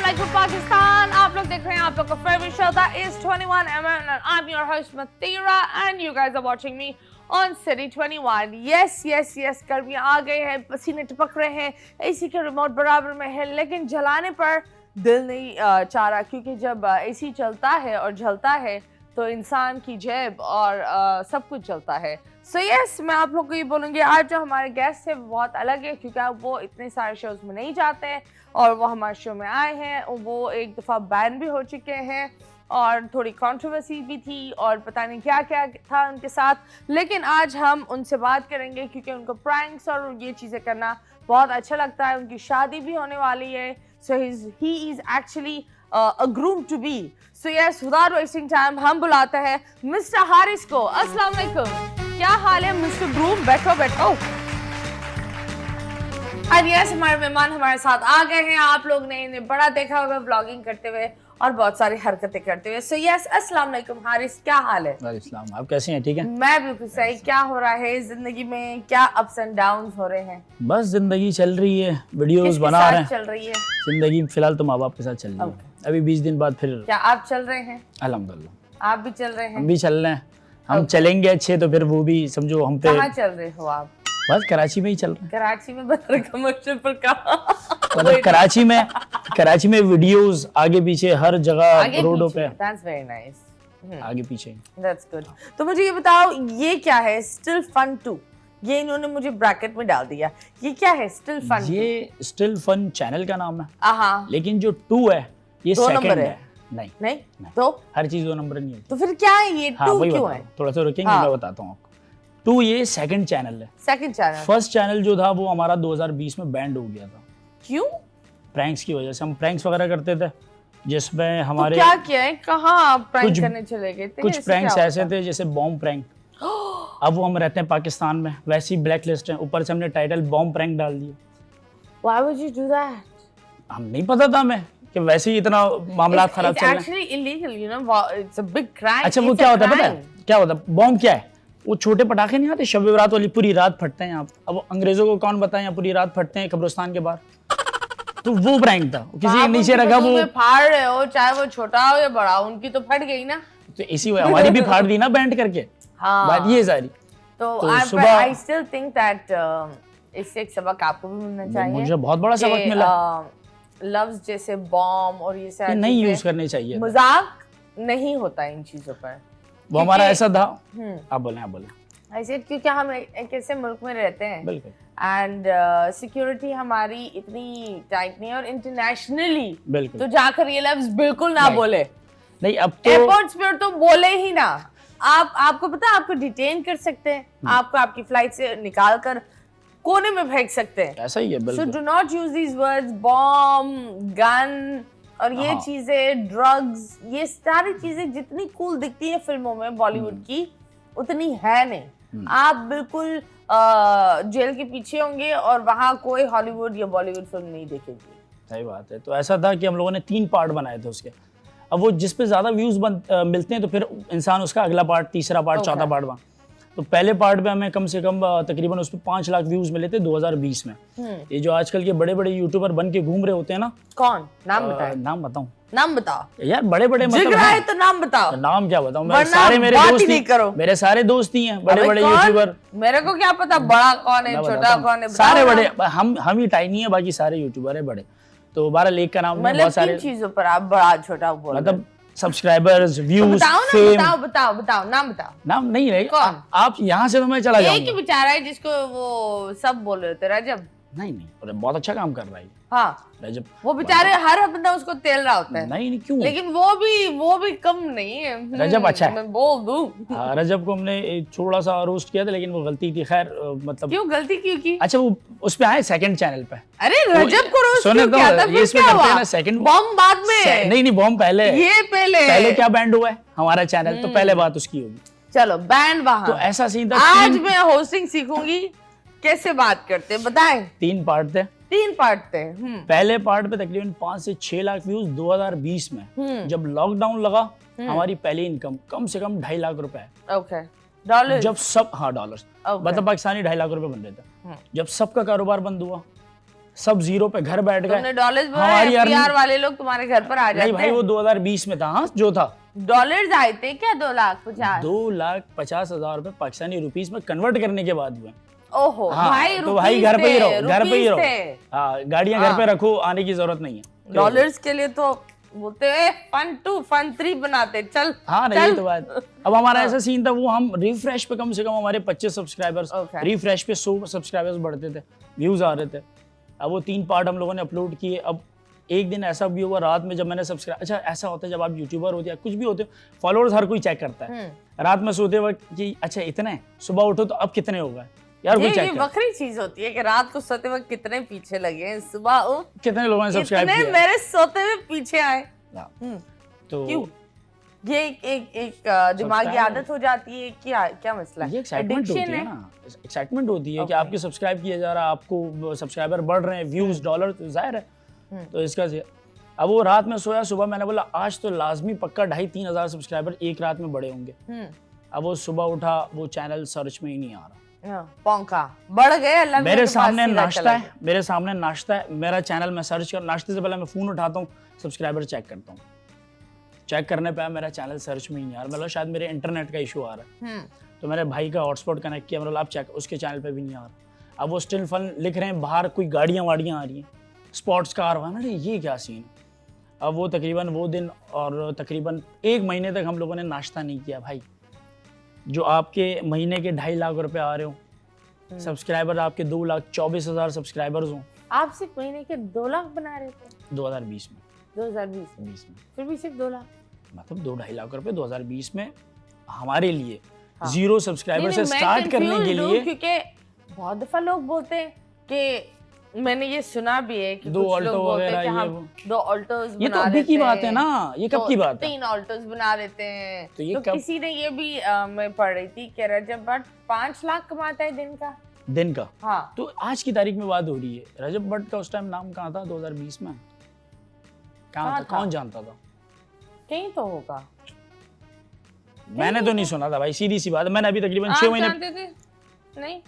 Assalamualaikum Pakistan. आप लोग देख रहे हैं आप लोग का favorite show that is 21mm and I'm your host Mathira and you guys are watching me on City 21. Yes, गर्मियाँ आ गई हैं, पसीने टपक रहे हैं, एसी के रिमोट बराबर में है, लेकिन जलाने पर दिल नहीं चाह रहा, क्योंकि जब एसी चलता है और जलता है तो इंसान की जेब और सब कुछ चलता है. So yes, मैं आप लोग को ये बोलूँगी, आज जो हमारे गेस्ट है बहुत अलग है, क्योंकि वो इतने सारे शोज में नहीं जाते हैं और वो हमारे शो में आए हैं. वो एक दफ़ा बैन भी हो चुके हैं और थोड़ी कंट्रोवर्सी भी थी और पता नहीं क्या क्या था उनके साथ, लेकिन आज हम उनसे बात करेंगे क्योंकि उनको प्रैंक्स और ये चीज़ें करना बहुत अच्छा लगता है. उनकी शादी भी होने वाली है. So he is actually a groom to be. So yes, without wasting time, हम बुलाते हैं मिस्टर हारिस को. अस्सलाम वालेकुम. क्या हाल है मिस्टर ग्रूम? बैठो. और यस, हमारे मेहमान हमारे साथ आ गए हैं. आप लोग ने इन्हें बड़ा देखा होगा ब्लॉगिंग करते हुए और बहुत सारी हरकतें करते हुए. सो यस, अस्सलाम वालेकुम हारिस, क्या हाल है? वालेकुम, आप कैसे हैं? ठीक है, मैं बिल्कुल सही. क्या हो रहा है जिंदगी में? क्या अप्स एंड डाउन्स हो रहे हैं? बस जिंदगी चल रही है, वीडियोस बना रहे हैं. चल रही है जिंदगी फिलहाल तो माँ बाप के साथ चल रही है. अभी 20 दिन बाद फिर. क्या आप चल रहे हैं? अल्हम्दुलिल्लाह, आप भी चल रहे हैं? हम भी चल रहे हैं. हम चलेंगे अच्छे तो फिर वो भी समझो हम पे. कहाँ चल रहे हो आप? बस कराची में ही चल रहे हैं. कराची में बता कमर्शियल पर कहाँ? मतलब कराची में वीडियोस आगे पीछे हर जगह रोडों पे. That's very nice. आगे पीछे. That's good. तो मुझे ये बताओ, ये क्या है Still Fun 2? ये इन्होंने मुझे ब्रैकेट में डाल दिया. ये क्या है Still Fun 2? ये स्टिल फन चैनल का नाम है. हाँ. लेकिन जो 2 है ये सेकंड है. नहीं तो हर चीज 2 नंबर नहीं है. तो फिर क्या है ये 2 क्यों है? थोड़ा सा रुकेंगे, मैं बताता हूँ आपको. 2 ये सेकंड चैनल है. Second channel. फर्स्ट चैनल जो था वो हमारा 2020 में बैंड हो गया था. क्यों? प्रैंक्स की वजह से. हम प्रैंक्स वगैरह करते थे जिसमें हमारे. तो क्या किया है? कहाँ आप प्रैंक करने चले गए थे? कुछ प्रैंक्स ऐसे थे जैसे बॉम्ब प्रैंक. अब वो हम रहते हैं पाकिस्तान में, वैसी ब्लैक लिस्ट है. ऊपर से हमने टाइटल बॉम्ब प्रैंक डाल दिया. Why would you do that? हम नहीं पता था हमें कि वैसे ही इतना मामला खराब चल रहा है. It's actually illegal, you know. It's a big crime. अच्छा, वो क्या होता है पता है? क्या होता है? बॉम्ब क्या है? वो छोटे पटाखे नहीं आते शब बरात वाली, पूरी रात फटते हैं यहाँ. अब अंग्रेजों को कौन बताए, यहाँ पूरी रात फटते हैं कब्रिस्तान के बाहर. तो वो प्रैंक था. किसी नीचे रखा वो फाड़ रहे हो, चाहे वो छोटा हो या बड़ा, उनकी तो फट गई ना. तो इसी वजह हमारी भी फाड़ दी ना बैंड करके. हाँ. बात ये सारी. तो सुबह I still think that इससे एक सबक आपको भी मिलना चाहिए. मुझे बहुत बड़ा सबक मिला. लफ्ज जैसे बॉम्ब और ये सारी नहीं यूज करने चाहिए. मजाक नहीं होता इन चीजों पर. वो हमारा ऐसा था. आप बोले. ऐसे क्योंकि हम एक ऐसे मुल्क में रहते हैं. बिल्कुल. एंड सिक्योरिटी हमारी इतनी टाइट नहीं है, और इंटरनेशनली बिल्कुल तो जाकर ये लफ्ज बिल्कुल ना बोले. नहीं, अब तो एयरपोर्ट्स पर तो बोले ही ना. आपको पता है आपको डिटेन कर सकते हैं, आपको आपकी फ्लाइट से निकाल कर कोने में फेंक सकते हैं. ऐसा ही है. बिल्कुल. So do not use these words. Bomb, gun और ये चीजें, ड्रग्स, ये सारी चीजें जितनी कूल दिखती है फिल्मों में बॉलीवुड की, उतनी है नहीं. आप बिल्कुल जेल के पीछे होंगे और वहां कोई हॉलीवुड या बॉलीवुड फिल्म नहीं देखेगी. सही बात है. तो ऐसा था कि हम लोगों ने 3 पार्ट बनाए थे उसके. अब वो जिस पे ज्यादा व्यूज मिलते हैं तो फिर इंसान उसका अगला पार्ट, तीसरा पार्ट, चौथा पार्ट बना. तो पहले पार्ट पे हमें कम से कम तकरीबन उस पे 5 लाख व्यूज मिले थे 2020 में. ये जो आजकल के बड़े बड़े यूट्यूबर बन के घूम रहे होते हैं ना. कौन? नाम बताओ. नाम बताऊं? नाम बताओ यार. बड़े मतलब है तो नाम बताओ. नाम क्या बताऊं? मेरे सारे दोस्त ही हैं बड़े यूट्यूबर. मेरे को क्या पता बड़ा कौन है छोटा कौन है? सारे बड़े. हम ही टाइनी है, बाकी सारे यूट्यूबर है बड़े. तो 12 लेख का नाम. बहुत सारे चीजों पर आप बड़ा छोटा बोल. मतलब सब्सक्राइबर्स, व्यूज, फेम. बताओ नाम बताओ. नाम नहीं रहे. कौन? आप यहाँ से तो मैं चला जाऊंगा. एक ही बेचारा है जिसको वो सब बोल रहे थे, रजब. नहीं, बहुत अच्छा काम कर रहा है. हाँ, रजब. वो बेचारे हर बंदा उसको तेल रहा होता है. नहीं, क्यों? लेकिन वो भी कम नहीं है. रजब अच्छा है, मैं बोल दूं. हाँ, रजब को हमने थोड़ा सा रोस्ट किया था, लेकिन वो गलती थी. खैर मतलब क्यों गलती क्यों की? अच्छा, वो उस पे आए सेकंड चैनल पे. अरे रजब को रोस्ट क्यों किया था? ये इसमें करते हैं ना सेकंड. बॉम्ब बाद में. नहीं, बॉम्ब पहले. ये पहले क्या बैंड हुआ है हमारा चैनल, तो पहले बात उसकी होगी. चलो बैंड वहां. तो ऐसा सीन था. आज मैं होस्टिंग सीखूंगी कैसे बात करते, बताएं. 3 पार्ट थे. 3 पार्ट थे. पहले पार्ट पे तकरीबन 5 से 6 लाख व्यूज 2020 में. जब लॉकडाउन लगा हमारी पहली इनकम कम से कम 2.5 लाख रुपए. ओके. डॉलर. जब सब. हाँ, डॉलर्स. मतलब पाकिस्तानी 2.5 लाख रुपए बन रहे थे. जब सबका कारोबार बंद हुआ सब जीरो पे, घर बैठ गए। तुमने डॉलर्स हमारी बनाए, अर्निंग पीआर वाले लोग तुम्हारे घर पर आ जाते नहीं भाई, वो 2020 में था। हाँ जो था डॉलर्स आए थे क्या? 2,50,000 2,50,000 रुपए पाकिस्तानी रुपीस में कन्वर्ट करने के बाद हुए। ओहो हाँ, भाई, तो भाई घर पे ही रहो, घर पे ही रहो। रुपीस थे। हाँ, गाड़ियां घर पे रखो, आने की जरूरत नहीं है। डॉलर्स के लिए तो बोलते हैं फन 2 फन 3 बनाते, चल। हाँ नहीं तो बात। अब हमारा ऐसा सीन था, वो हम रिफ्रेश पे कम से कम हमारे 25 सब्सक्राइबर्स, रिफ्रेश पे 100 सब्सक्राइबर्स बढ़ते थे, व्यूज आ रहे थे। अब वो 3 पार्ट हम लोगों ने अपलोड किए। अब एक दिन ऐसा भी हुआ रात में जब मैंने सब्सक्राइब, अच्छा ऐसा होता है जब आप यूट्यूबर होते हैं कुछ भी होते हो, फॉलोअर्स हर कोई चेक करता है। रात में सोते वक्त कि अच्छा इतने, सुबह उठो तो अब कितने हो गए यार, कोई चेक ये बकरी चीज होती है कि रात को सोते वक्त कितने पीछे लगे हैं, सुबह कितने लोगों ने सब्सक्राइब किया, मेरे सोते हुए पीछे आए। तो क्यों? ये एक दिमागी आदत हो जाती है, क्या मसला है? ये एक्साइटमेंट होती है ना, एक्साइटमेंट होती है कि आपके सब्सक्राइब किया जा रहा है, आपको सब्सक्राइबर बढ़ रहे हैं, व्यूज डॉलर तो जाहिर है। तो इसका से अब वो रात में सोया, सुबह मैंने बोला आज तो लाजमी पक्का 2,500-3 हज़ार सब्सक्राइबर एक रात में बढ़े होंगे। अब वो सुबह उठा, वो चैनल सर्च में ही नहीं आ रहा, पौंका बढ़ गए। मेरे सामने नाश्ता है, मेरे सामने नाश्ता है, मेरा चैनल मैं सर्च कर, नाश्ते से पहले मैं फोन उठाता हूँ, सब्सक्राइबर चेक करता हूँ। चेक करने पे मेरा चैनल सर्च में ही नहीं आ रहा, मतलब शायद मेरे इंटरनेट का इशू आ रहा है। तो मेरे भाई का हॉटस्पॉट कनेक्ट किया, मतलब आप चेक, उसके चैनल पे भी नहीं आ रहा। अब वो स्टिल फन लिख रहे हैं, बाहर कोई गाड़ियाँ वाड़ियाँ आ रही हैं, स्पोर्ट्स कार वहाँ, मैंने ये क्या सीन। अब वो तकरीबन वो दिन और तकरीबन 1 महीने तक हम लोगों ने नाश्ता नहीं किया भाई। जो आपके महीने के 2.5 लाख रुपए आ रहे हो, सब्सक्राइबर आपके 2,24,000 सब्सक्राइबर्स हों। आप सिर्फ महीने के 2 लाख बना रहे थे 2020 में, 2020 में फिर भी सिर्फ 2 लाख, मतलब 2-2.5 लाख रुपए 2020 में हमारे लिए। जीरो सब्सक्राइबर से स्टार्ट करने के लिए, क्योंकि बहुत दफा लोग बोलते हैं कि मैंने ये सुना भी है कि 2 कुछ ऑल्टो लोग बोलते हैं कि वगैरह, हम 2 ऑल्टोस बना ये तो अभी की बात है ना, ये कब की बात है? 3 ऑल्टोस बना देते हैं। तो ये तो कब? किसी ने ये भी मैं पढ़ रही थी कि रजब भट्ट 5 लाख कमाता है दिन का। हाँ, तो आज की तारीख में बात हो रही है, रजब भट्ट का उस टाइम नाम कहाँ था 2020 में? कहाँ था? कौन जानता था? कहीं तो होगा, मैंने तो नहीं सुना था भाई, सीधी सी बात है। मैंने अभी तकरीबन 6 महीने जानते थे? नहीं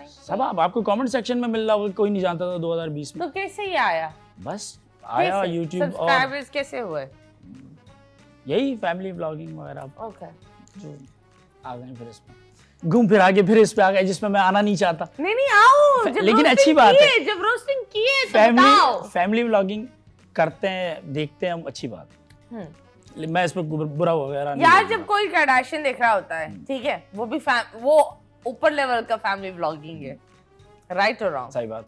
सब आपको कमेंट सेक्शन में मिल रहा होगा, कोई नहीं जानता था 2020 में। तो कैसे ये आया? बस आया यूट्यूब, और सब्सक्राइबर्स कैसे हुए? यही फैमिली व्लॉगिंग वगैरह ओके, जो आ गए, फिर इसमें घूम फिर आगे फिर इस पे आ गए जिसमें मैं आना नहीं चाहता। नहीं आओ, लेकिन अच्छी बात है, जब रोस्टिंग किए तो बताओ। फैमिली व्लॉगिंग करते हैं, देखते हैं हम, अच्छी बात। मैं इस पर बुरा वगैरह नहीं यार, जब कोई कार्डाशियन देख रहा होता है, ठीक है, वो भी वो ऊपर लेवल का फैमिली व्लॉगिंग है, राइट और रॉन्ग? सही बात।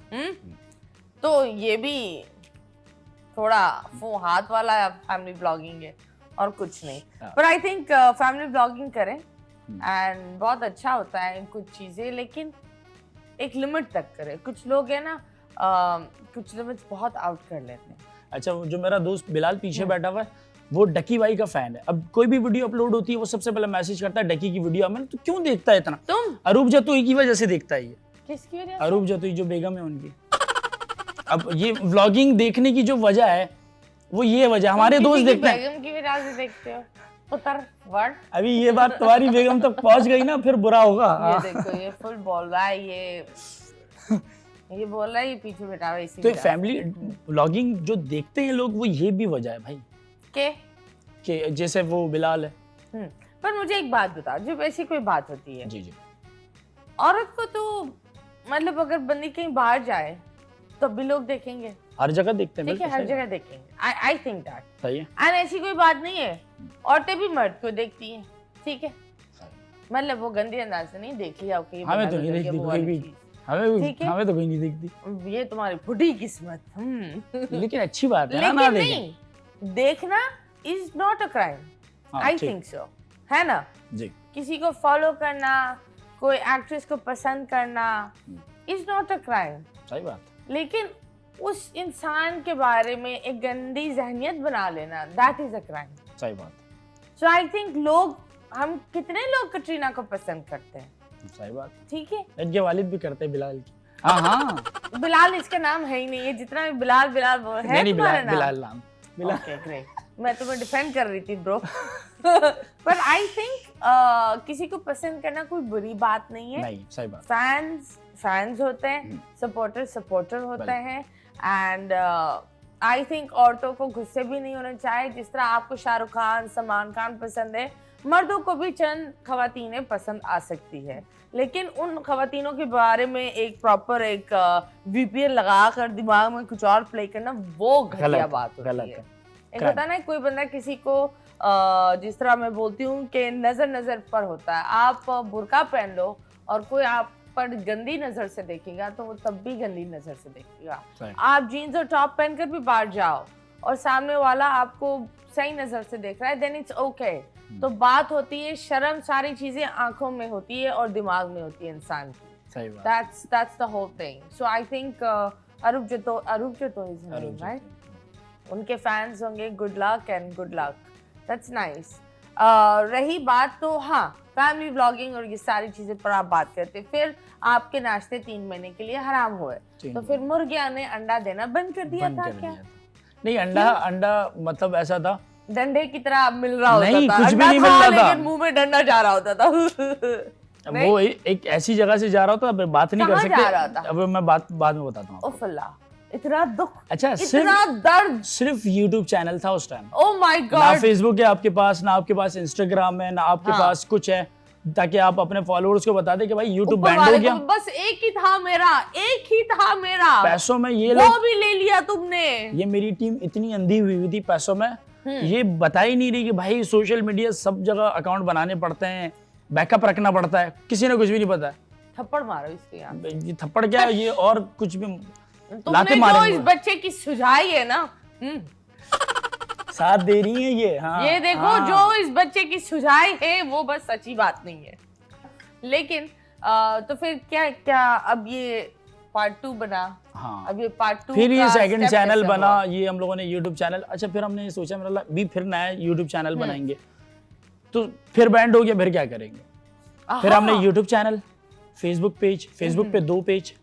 तो ये भी थोड़ा हाथ वाला फैमिली व्लॉगिंग है और कुछ नहीं। पर आई थिंक फैमिली व्लॉगिंग करें एंड बहुत अच्छा होता है कुछ चीजें, लेकिन एक लिमिट तक करें। कुछ लोग है ना, कुछ लिमिट्स बहुत आउट कर लेते हैं। अच्छा, जो मेरा दोस्त बिलाल पीछे बैठा हुआ है, वो डकी भाई का फैन है। अब कोई भी वीडियो अपलोड होती है, वो सबसे पहले मैसेज करता है डकी की वीडियो। मैंने तो क्यों देखता है इतना? तुम अरूप जतोई की वजह से देखता है ये। किसकी वजह से? अरूप जतोई जो बेगम है उनकी। अब ये व्लॉगिंग देखने की जो वजह है, वो ये वजह, हमारे दोस्त देखते हैं। बेगम की वजह से देखते हो? पुत्र वर्ड, अभी ये बात तुम्हारी बेगम तक पहुंच गई ना, फिर बुरा होगा। ये देखो, ये फुल बोल रहा है, ये बोल रहा है, ये पीछे बैठा हुआ इसी। तो फैमिली व्लॉगिंग जो देखते हैं लोग, वो ये भी वजह है भाई कि जैसे वो बिलाल है। पर मुझे एक बात बता, जब ऐसी कोई बात होती है, जी जी, औरत को तो मतलब अगर बंदी कहीं बाहर जाए तो भी लोग देखेंगे, हर जगह देखते हैं, ठीक है, हर जगह देखेंगे। आई थिंक दैट सही है। एंड ऐसी कोई बात नहीं है, औरतें भी मर्द को देखती हैं, ठीक है, मतलब वो गंदे अंदाज से नहीं देख लिया। ओके, हमें तो नहीं देखती कोई भी, हमें तो कोई नहीं देखती। ये तुम्हारी फुटी किस्मत। लेकिन अच्छी बात है लेकिन ना, नहीं देखना is not a crime, I think so, है ना जी। किसी को फॉलो करना, कोई एक्ट्रेस को पसंद करना इज नॉट अ क्राइम, सही बात। लेकिन उस इंसान के बारे में एक गंदी जहनियत बना लेना, दैट इज अ क्राइम। सही बात। सो आई थिंक हम कितने लोग कटरीना को पसंद करते हैं, सही बात, ठीक है, इनके वालिद भी करते हैं बिलाल की। हाँ बिलाल इसका नाम है ही नहीं है, जितना भी बिलाल है नहीं, तुम्हारा नाम? बिलाल नाम, ओके ग्रेट। मैं तुम्हें डिफेंड कर रही थी ब्रो। पर आई थिंक किसी को पसंद करना कोई बुरी बात नहीं है। नहीं, सही बात। फैंस होते हैं, सपोर्टर होते हैं, एंड आई थिंक औरतों को गुस्से भी नहीं होना चाहिए। जिस तरह आपको शाहरुख खान, सलमान खान पसंद है, मर्दों को भी चंद खवातीनें पसंद आ सकती है, लेकिन उन खवातीनों के बारे में एक प्रॉपर एक VPN लगा कर दिमाग में कुछ और प्ले करना, वो घटिया बात होती है। एक होता है ना, कोई बंदा किसी को जिस तरह मैं बोलती हूँ कि नजर पर होता है। आप बुर्का पहन लो और कोई आप पर गंदी नजर से देखेगा तो वो तब भी गंदी नजर से देखेगा। आप जीन्स और टॉप पहनकर भी बाहर जाओ और सामने वाला आपको सही नजर से देख रहा है, देन इट्स ओके। तो बात होती है शर्म, सारी चीजें आंखों में होती है और दिमाग में होती है इंसान की। सही बात। That's the whole thing. So I think अरूप जतो is his name, right? उनके फैंस होंगे, good luck and good luck. That's nice. रही बात तो हाँ, फैमिली व्लॉगिंग और ये सारी चीजें पर आप बात करते, फिर आपके नाश्ते 3 महीने के लिए हराम हुए, तो फिर मुर्गिया ने अंडा देना बंद कर दिया था क्या? नहीं, अंडा मतलब ऐसा था, डंडे की तरह मिल रहा होता नहीं, था। कुछ भी नहीं मिल रहा था, लेकिन मुंह में डंडा जा रहा होता था। वो एक ऐसी जगह से जा रहा होता, अब बात नहीं कर सकते, अब मैं बाद में बताता हूँ। इतना दुख, अच्छा, इतना दर्द, सिर्फ YouTube चैनल था उस टाइम। Oh my God. ना Facebook है आपके पास, ना आपके पास Instagram है, ना आपके पास कुछ है ताकि आप अपने फॉलोअर्स को बता दे कि भाई YouTube बैंड हो गया। बस एक ही था मेरा पैसों में, ये वो भी ले लिया तुमने। ये मेरी टीम इतनी अंधी हुई थी पैसों में, ये बता ही नहीं रही कि भाई सोशल मीडिया सब जगह अकाउंट बनाने पड़ते हैं, बैकअप रखना पड़ता है, किसी ने कुछ भी नहीं पता है। थप्पड़ मारो इसके यार। ये थप्पड़ क्या है, ये और कुछ भी तुमने जो इस बच्चे की सुझाई है ना, साथ दे रही है ये। हाँ, ये देखो, जो इस बच्चे की सुझाई है वो बस सच्ची बात नहीं है। लेकिन तो फिर क्या अब ये पार्ट 2 बना। हाँ, अब ये पार्ट 2 फिर ये सेकंड चैनल बना, ये हम लोगों ने YouTube चैनल। अच्छा, फिर हमने सोचा मेरा भी फिर नया YouTube चैनल बनाएंगे, तो फिर बैंड हो गया, फिर क्या करेंगे। फिर हमने YouTube channel, Facebook page, Facebook पे 2 page,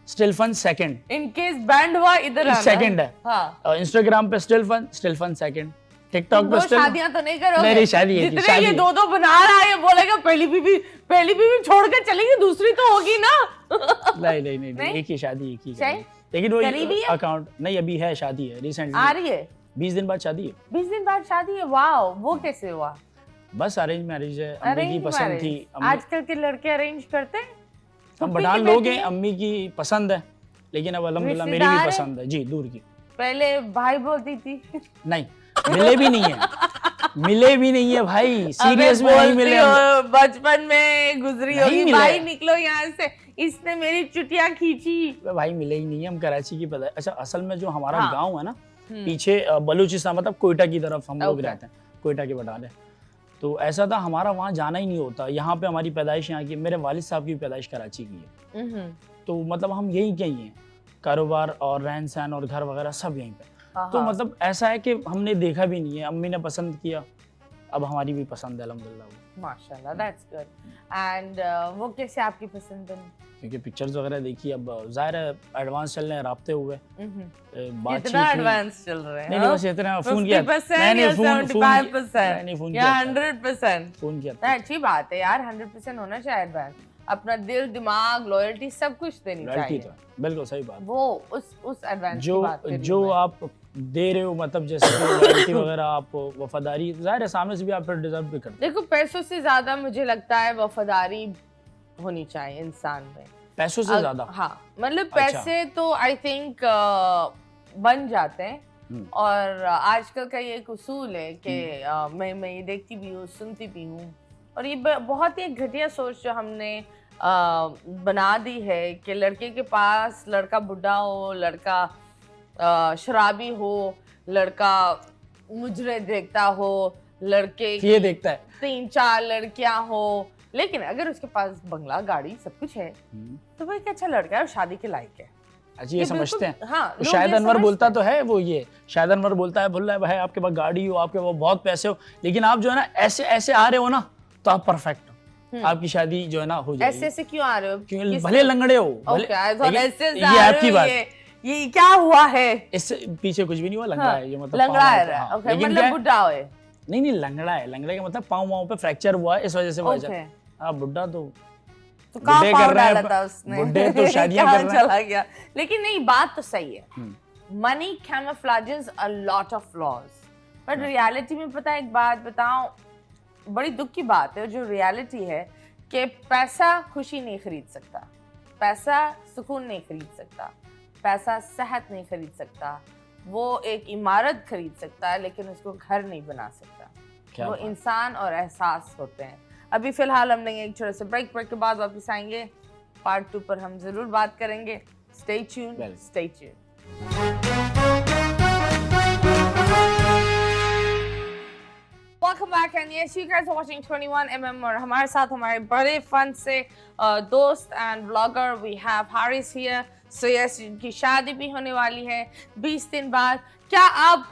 still fun second, in case banned हुआ इधर सेकंड है। हाँ। इंस्टाग्राम पे स्टिल फन सेकंड, टिकटॉक पे स्टिल। शादियां तो नहीं करोगे? नहीं, शादी है, जितने ये 2 बना रहा है, बोलेगा पहली बीवी छोड़ के चलेगी, दूसरी तो होगी ना। नहीं, एक ही शादी, एक ही। लेकिन वो अकाउंट नहीं, अभी है, शादी है, रिसेंटली आ रही है। 20 दिन बाद शादी है। 20 दिन बाद शादी है, वाओ। वो कैसे हुआ? बस अरेंज मैरिज है, अम्मी की पसंद थी। आजकल के लड़के अरेंज करते हैं, हम बढ़ान लोग हैं, अम्मी की पसंद है, लेकिन अब अल्हम्दुलिल्लाह मेरी भी पसंद है जी, दूर की। पहले भाई बोलती थी। नहीं, मिले भी नहीं है भाई, सीरियस में नहीं मिले। बचपन में गुजरी होगी, भाई निकलो यहाँ से, इसने मेरी चुटिया खींची। भाई मिले ही नहीं है, हम कराची की पता है। अच्छा, असल में जो हमारा गाँव है ना, पीछे बलूचिस्तान, मतलब कोयटा की तरफ हम लोग रहते हैं, कोयटा के बटाले। तो ऐसा था, हमारा वहाँ जाना ही नहीं होता। यहाँ पे हमारी पैदाइश यहाँ की, मेरे वालिद साहब की पैदाइश कराची की है, तो मतलब हम यहीं के ही हैं, कारोबार और रहन सहन और घर वगैरह सब यहीं पे। तो मतलब ऐसा है कि हमने देखा भी नहीं है, अम्मी ने पसंद किया, अब हमारी भी पसंद है अल्हम्दुलिल्लाह। माशाल्लाह, दैट्स गुड। एंड वो कैसे आपकी पसंद बनी? क्योंकि पिक्चर्स वगैरह देखी, अब जाहिर है एडवांस चल रहे हैं, राब्ते हुए, बातचीत इतना एडवांस चल रहे हैं। नहीं, बस इतना फोन किया, मैंने फोन किया, 100% फोन किया। अच्छी बात है यार, 100% होना चाहिए एडवांस। अपना दिल, दिमाग, लॉयल्टी सब कुछ देनी चाहिए। तो बिल्कुल सही बात। वो उस एडवांस की बात कर रही हूं जो आप दे रहे हो, मतलब जैसे लॉयल्टी वगैरह, आप वफादारी, जाहिर है सामने से भी आप फिर डिजर्व भी करते हो। देखो, पैसों से ज्यादा मुझे लगता है वफादारी होनी चाहिए इंसान में, पैसों से ज्यादा। हाँ, मतलब पैसे तो आई थिंक बन जाते हैं, और आजकल का ये एक उसूल है कि मैं ये देखती भी हूँ, सुनती भी हूँ, और ये बहुत ही घटिया सोच जो हमने बना दी है कि लड़के के पास लड़का बुढ़ा हो, लड़का शराबी हो, लड़का मुजरे देखता हो, लड़के ये देखता है 3-4 लड़कियां हो, लेकिन अगर उसके पास बंगला, गाड़ी, सब कुछ है, तो भाई क्या अच्छा लड़का है और शादी के लायक है। अच्छा, ये समझते हैं। हाँ, तो शायद अनवर बोलता तो है, वो ये शायद अनवर बोलता है, बोल रहा है भाई आपके पास गाड़ी हो, आपके पास बहुत पैसे हो, लेकिन आप जो है ना ऐसे आ रहे हो ना, तो आप परफेक्ट हो, आपकी शादी जो है ना हो जाएगी। ऐसे क्यों आ रहे हो? क्योंकि भले लंगड़े हो, ये आपकी बात, ये क्या हुआ है? इससे पीछे कुछ भी नहीं हुआ, लंगड़ा है ये, मतलब लंगड़ा पाँव है, पे, हाँ। ओके, लेकिन मतलब क्या है, बुढ़ा है। नहीं नहीं लंगड़ा है, लंगड़े का मतलब पाँव वाँव पे फ्रैक्चर हुआ है, इस वजह से वो ओके। हाँ बुढ़ा तो कहाँ बुड्ढे पाँव कर रहे हैं, डाला था उसने? बुड्ढे तो शादियां कहाँ कर रहे हैं। चला गया? लेकिन नहीं, बात तो सही है। Money camouflages a lot of flaws, but reality में पता है, एक बात बताऊं, बड़ी दुख की बात है, जो रियलिटी है कि पैसा खुशी नहीं खरीद सकता, पैसा सुकून नहीं खरीद सकता, पैसा सेहत नहीं खरीद सकता। वो एक इमारत खरीद सकता है लेकिन उसको घर नहीं बना सकता। वो इंसान और एहसास होते हैं। अभी फिलहाल हम लेंगे एक छोटे से ब्रेक के बाद वापस आएंगे। पार्ट 2 पर हम जरूर बात करेंगे। Stay tuned, stay tuned. Welcome back and yes, you guys are watching 21mm और हमारे साथ हमारे बड़े फन से दोस्त and blogger we have Haris here. So yes, इनकी शादी भी होने वाली है 20 दिन बाद। क्या आप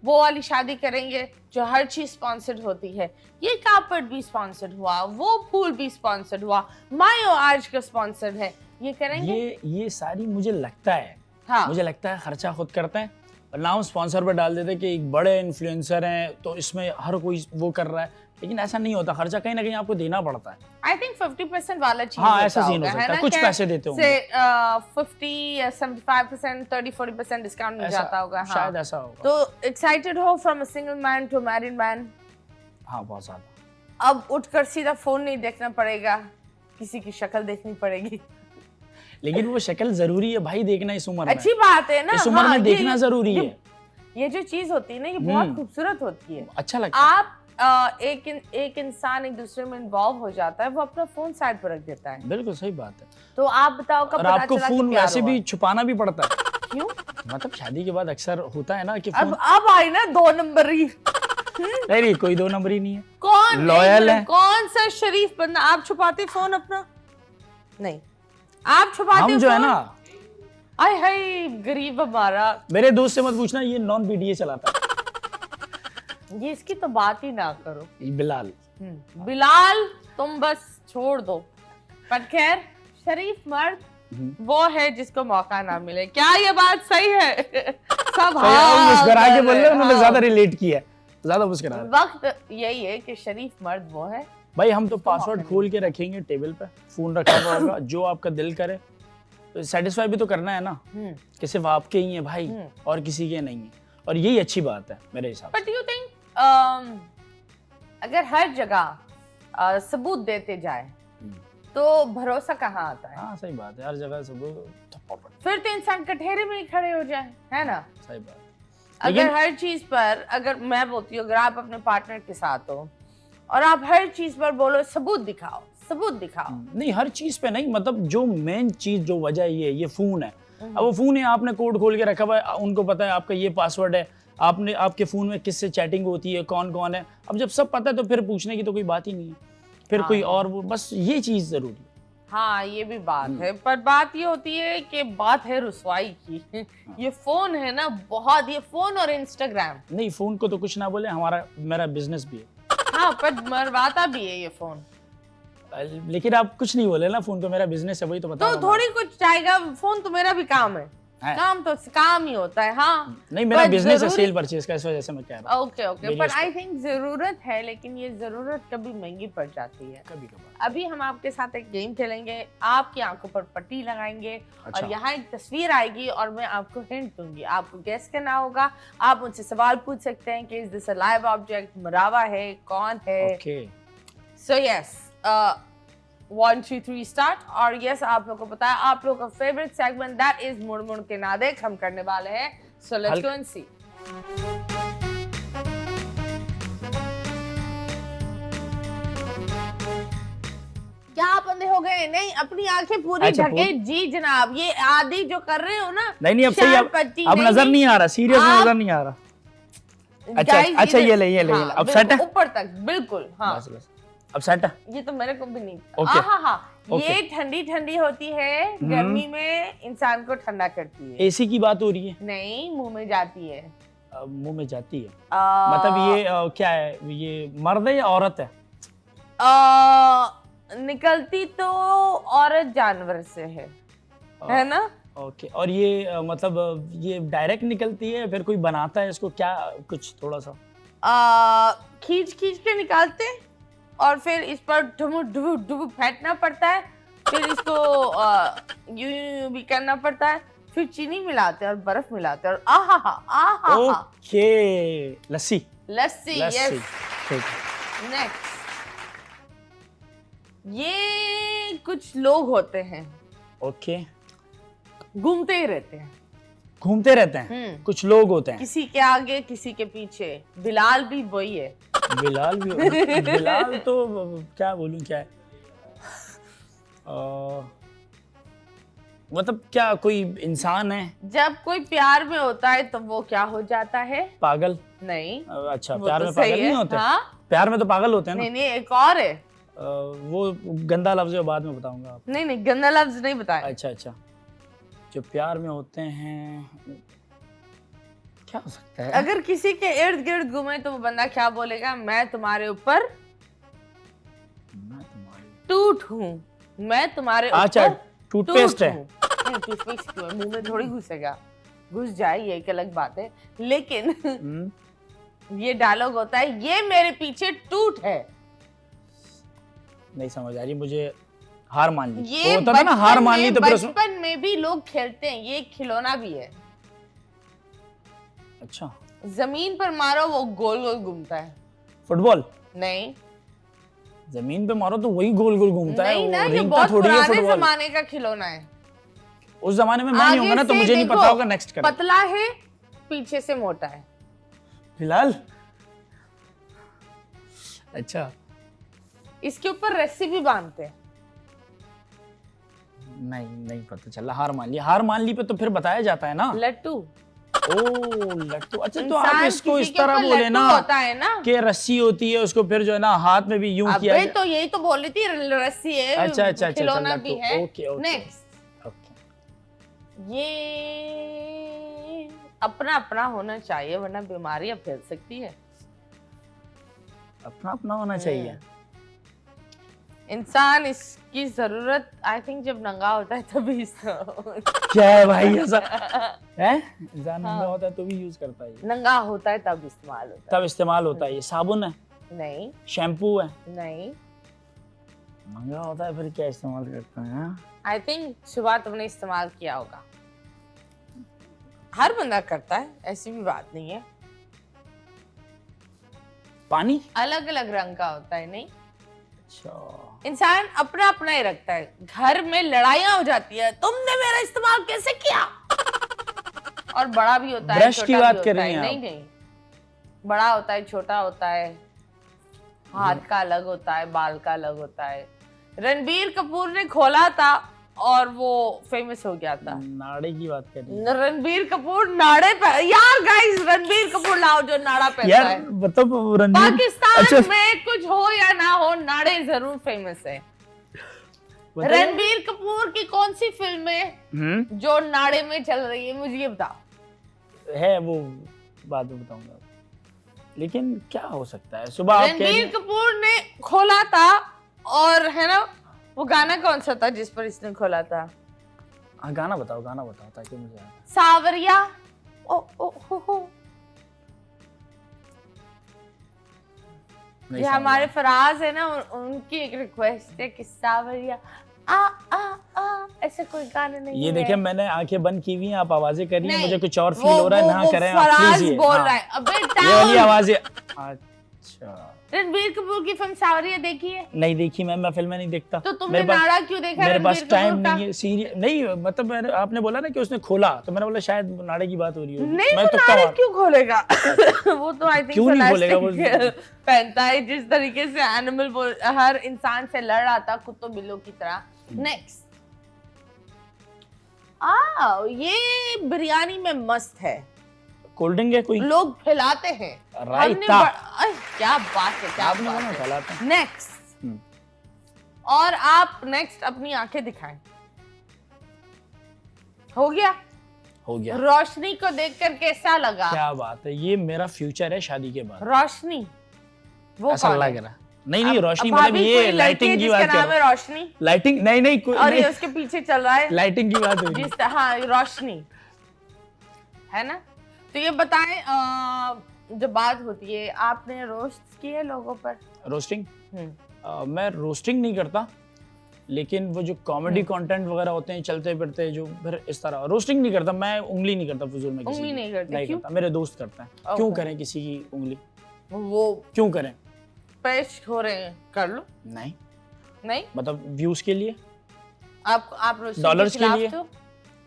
वो वाली शादी करेंगे जो हर चीज स्पॉन्सर्ड होती है? ये कार्पेट भी स्पॉन्सर्ड हुआ, वो फूल भी स्पॉन्सर्ड हुआ, मायो आज का स्पॉन्सर्ड है, ये करेंगे? ये सारी मुझे लगता है, हाँ। मुझे लगता है खर्चा खुद करते हैं और नाम स्पॉन्सर पे डाल देते कि एक बड़े इन्फ्लुएंसर हैं तो इसमें हर कोई वो कर रहा है, लेकिन ऐसा नहीं होता। खर्चा कहीं ना कहीं आपको देना पड़ता है। I think 50% वाला चीज हाँ, होता ऐसा सीन हो होगा, सकता है, ना? कुछ पैसे देते होंगे। से 50 या 75%, 30-40% डिस्काउंट मिल जाता होगा। हाँ। शायद ऐसा होगा। तो एक्साइटेड हो from a single man to married man? हाँ, बहुत ज्यादा। अब उठकर सीधा फोन नहीं देखना पड़ेगा, किसी की शक्ल देखनी पड़ेगी। लेकिन वो शक्ल जरूरी है भाई देखना इस उम्र में। अच्छी बात है ना, इस उम्र में देखना जरूरी है। ये जो चीज होती है ना, ये बहुत खूबसूरत होती है। अच्छा लगता है। आप एक इंसान एक दूसरे में इन्वॉल्व हो जाता है, वो अपना फोन साइड पर रख देता है। बिल्कुल सही बात है। तो आप बताओ कब पता आपको चला कि फोन प्यार वैसे हुआ? भी छुपाना भी पड़ता है। क्यों? मतलब शादी के बाद अक्सर होता है ना कि फोन अब आई ना 2 नंबरी। नहीं, कोई 2 नंबर ही नहीं है। कौन लॉयल है? कौन सा शरीफ बंदा? आप छुपाते फोन अपना? नहीं, आप छुपाते हम जो है ना, आय हाय गरीब हमारा। मेरे दोस्त से मत पूछना, ये नॉन बीडीए चलाता है। ये इसकी तो बात ही ना करो। बिलाल। बिलाल तुम बस छोड़ दो। पर खैर, शरीफ मर्द वो है जिसको मौका ना मिले। क्या ये बात सही है? सब मुस्कुरा के बोल रहे, उन्होंने ज्यादा रिलेट किया है, ज्यादा मुस्कुरा। वक्त यही है कि शरीफ मर्द वो है। भाई हम तो पासवर्ड खोल के रखेंगे टेबल पे, फोन रखा हुआ होगा, जो आपका दिल करे। तो सेटिस्फाई भी तो करना है ना कि सिर्फ आपके ही है भाई और किसी के नहीं है, और यही अच्छी बात है मेरे हिसाब से। बट यू थिंक अगर हर जगह सबूत देते जाए तो भरोसा कहाँ आता है? हाँ सही बात है, हर जगह सबूत फिर तो इंसान कठेरे में ही खड़े हो जाए, है ना? सही बात। अगर हर चीज पर, अगर मैं बोलती हूँ, अगर आप अपने पार्टनर के साथ हो और आप हर चीज पर बोलो सबूत दिखाओ, सबूत दिखाओ। नहीं, हर चीज पे नहीं, मतलब जो मेन चीज जो वजह ये फोन है। अब वो फोन है, आपने कोड खोल के रखा हुआ है, उनको पता है आपका ये पासवर्ड है, आपने आपके फोन में किससे चैटिंग होती है, कौन कौन है। अब जब सब पता है तो फिर पूछने की तो कोई बात ही नहीं है, फिर हाँ, कोई और वो, बस ये चीज जरूरी है। हाँ ये भी बात है, पर बात ये होती है कि बात है रुसवाई की। ये फोन है ना, बहुत, ये फोन और इंस्टाग्राम। नहीं, फोन को तो कुछ ना बोले, मेरा बिजनेस भी है। हाँ पर मरवाता भी है ये फोन। लेकिन आप कुछ नहीं बोले ना, फोन तो मेरा बिजनेस है, वही तो बता रहा तो हूं। थोड़ी कुछ जाएगा, फोन तो मेरा भी काम है। काम तो काम ही होता है। हाँ नहीं, मेरा बिजनेस है सेल परचेज का, इस वजह से मैं कह रहा हूं। ओके पर आई थिंक जरूरत है, लेकिन ये जरूरत कभी महंगी पड़ जाती है कभी कभार। अभी हम आपके साथ एक गेम खेलेंगे, आपकी आंखों पर पट्टी लगाएंगे। अच्छा। और यहाँ एक तस्वीर आएगी और मैं आपको हिंट दूंगी, आपको गेस करना होगा। आप मुझसे सवाल पूछ सकते हैं कि is this a live object, मरावा है, कौन है। Okay so yes 1 2 3 start. और यस, आप लोगों को पता है आप लोगों का फेवरेट सेगमेंट दैट इज मुड़ मुड़ के ना देख, हम करने वाले हैं। सो लेट्स गो एंड सी। क्या आप अंधे हो गए? नहीं, अपनी आंखें पूरी अच्छा, ढके। जी जनाब, ये आदि जो कर रहे हो ना। नहीं अब सही, अब नजर नहीं आ रहा, सीरियस नजर नहीं आ रहा। अच्छा ये ले अब सेट है ऊपर तक, बिल्कुल। हाँ बस अब सेट है। ये तो मेरे को भी नहीं। ओके। हाँ ये ठंडी ठंडी होती है, गर्मी में इंसान को ठंडा करती है। एसी की बात हो रही है? नहीं, मुंह में जाती है। मुंह में जाती है मतलब ये क्या है, ये मर्द है या औरत है? निकलती तो औरत जानवर से है ना? ओके, और ये मतलब ये डायरेक्ट निकलती है फिर कोई बनाता है इसको, क्या कुछ थोड़ा सा खींच खींच के निकालते हैं और फिर इस पर डुबु डुबु डुबु फेंकना पड़ता है, फिर इसको यूं यूं भी करना पड़ता है, फिर चीनी मिलाते हैं और बर्फ मिलाते हैं और आहा। ओके, लस्सी लस्सी, लस्सी, यस। ठीक है। नेक्स्ट, ये कुछ लोग होते हैं, ओके, घूमते ही रहते हैं। घूमते रहते हैं, कुछ लोग होते हैं, किसी के आगे किसी के पीछे। बिलाल भी वही है। बिलाल भी बिलाल तो क्या बोलूं, क्या है मतलब क्या कोई इंसान है? जब कोई प्यार में होता है तो वो क्या हो जाता है? पागल? नहीं। अच्छा, वो प्यार तो में सही पागल है। नहीं होते? हाँ? प्यार में तो पागल होते हैं ना। नहीं नहीं, एक और है। वो गंदा लफ्ज है, बाद में बताऊंगा आपको। नहीं नहीं, गंदा लफ्ज नहीं बताया। अच्छा अच्छा, जो प्यार में होते हैं, क्या हो सकता है? अगर किसी के इर्द गिर्द घूमे तो वो बंदा क्या बोलेगा? मैं तुम्हारे ऊपर टूट हूँ, मैं तुम्हारे अच्छा, ऊपर टूथपेस्ट है? नहीं, टूथपेस्ट क्यों है? मुंह में थोड़ी घुसेगा, घुस जाए ये एक अलग बात है, लेकिन ये डायलॉग होता है, ये मेरे पीछे टूट है। नहीं समझ आ रही मुझे, हार मान ली। ये होता था ना, हार मान ली तो फिर उसमें। बचपन में भी लोग खेलते हैं, ये खिलौना भी है। अच्छा, जमीन पर मारो वो गोल गोल घूमता है। फुटबॉल? नहीं जमीन पे मारो तो वही गोल गोल घूमता है, नहीं ना, वो ये रिंगटा बहुत थोड़ी है पुराने फुटबॉल। जमाने का खिलौना है। उस जमाने में मैं नहीं होगा ना, तो आगे मुझे से नहीं देखो, पता होगा। नेक्स्ट कर। पतला है, पीछे से मोटा है। फिलहाल अच्छा, इसके ऊपर रस्सी भी बांधते हैं। नहीं नहीं पता चला, हार मान ली। हार मान ली पे तो फिर बताया जाता है ना। लट्टू। ओ लट्टू, अच्छा तो आप इंसान इसको किसी इस के तरह ऊपर बोले लट्टू ना होता है ना, कि रस्सी होती है, उसको फिर जो है ना हाथ में भी यूं किया अबे तो यही तो बोल रही थी, रस्सी है। अच्छा अच्छा अच्छा, खिलौना भी लट्टू। है। Okay okay next, okay. ये अपना अपना होना चाहिए वरना बीमारियां फैल सकती है। अपना अपना होना चाहिए। इंसान इसकी जरूरत आई थिंक जब नंगा होता है तभी क्या है भाई ऐसा है? इंसान नंगा होता है तो भी यूज करता है, नंगा होता है तब इस्तेमाल होता है। तब इस्तेमाल होता है। ये साबुन है? नहीं शैम्पू है? नहीं। नंगा होता है फिर क्या इस्तेमाल करता है? आई थिंक सुबह तुमने इस्तेमाल किया होगा। हर बंदा करता है, ऐसी भी बात नहीं है। पानी? अलग अलग रंग का होता है। नहीं, अच्छा, इंसान अपना अपना ही रखता है। घर में लड़ाइयां हो जाती है, तुमने मेरा इस्तेमाल कैसे किया। और बड़ा भी होता है, ब्रश की बात कर रही हैं आप? नहीं नहीं, बड़ा होता है, छोटा होता है, हाथ का अलग होता है, बाल का अलग होता है। रणबीर कपूर ने खोला था और वो फेमस हो गया था। नाड़े की बात कर रही हैं? रणबीर कपूर नाड़े पे, यार गाइस, रणबीर कपूर लाओ जो नाड़ा पहनता यार है। मतलब रणबीर, पाकिस्तान अच्छा, में कुछ हो या ना हो, नाड़े जरूर फेमस है। रणबीर कपूर की कौन सी फिल्म है जो नाड़े में चल रही है, मुझे ये बताओ। है वो बाद में बताऊंगा, लेकिन क्या हो सकता है? सुबह आप कह रही रणबीर हैं- कपूर ने खोला था, और है ना, वो गाना कौन सा था जिस पर इसने खोला था? हाँ गाना बताओ ताकि मुझे याद आए। सावरिया। ओ ओ हो। नहीं ये समझ हमारे आया। फराज है ना, उनकी एक रिक्वेस्ट है कि सावरिया आ आ आ, ऐसे कोई गाना नहीं ये है। देखिए, मैंने आंखें बंद की हुई हैं, आप आवाजें कर रही हैं, नहीं, मुझे कुछ और फील हो रहा है। ना करें आप फराज प्लीज। ये बोल हाँ, रहा है। अबे ये वाली टाउन। आवाजें। अच्छा, रणबीर कपूर की फिल्म सावरिया देखी है? नहीं देखी मैं फिल्में नहीं देखता। तो तुमने मेरे पास- नाड़ा क्यों देखा? मेरे पास रणबीर टाइम कपूर का? नहीं है। सीरियस नहीं, मतलब आपने बोला ना कि उसने खोला, तो मैंने बोला शायद नाड़े की बात हो रही होगी। नहीं, मैं तो तुक्का नाड़े मार- क्यों खोलेगा? वो तो आई थिंक क्यों नहीं खोलेगा वो? पहनता है जिस तरीके से एनिमल हर इंसान से लड़ रहा था कुत्तों बिल्लों की तरह। नेक्स्ट, ये बिरयानी में मस्त है, कोल्ड ड्रिंक है कोई? लोग खिलाते हैं। रायता। क्या बात है, क्या आपने बात बोला है। खिलाते हैं। नेक्स्ट, और आप नेक्स्ट अपनी आंखें दिखाएं। हो गया? हो गया। रोशनी को देखकर कैसा लगा? क्या बात है, ये मेरा फ्यूचर है शादी के बाद। रोशनी वो ऐसा कौन लग है? रहा है। नहीं नहीं, रोशनी भाभी मतलब ये कोई लाइटिंग लड़की की जिसका बात कर नाम रहा है हूँ। रोशनी लाइटिंग नहीं कोई और ये नहीं, उसके पीछे चल रहा है लाइटिंग की बात हो रही जिस हाँ रोशनी है ना। तो ये बताएं जब बात होती है आपने रोस्ट किए लोगों पर? रोस्टिंग हम्म, मैं रोस्टिंग नहीं करता, लेकिन वो जो कॉमेडी कंटेंट वगैरह होते हैं चलते फिरते जो फिर इस तरह, रोस्टिंग नहीं करता मैं, उंगली नहीं करता फजूल में किसी उंगली की। नहीं करते, नहीं क्यों? करता, मेरे दोस्त करते हैं। क्यों करें किसी की उंगली, वो क्यों करें? पेश हो रहे हैं कर लो। नहीं नहीं मतलब व्यूज के लिए, आप रोस्टिंग डॉलर्स के के खिलाफ लिए? तो?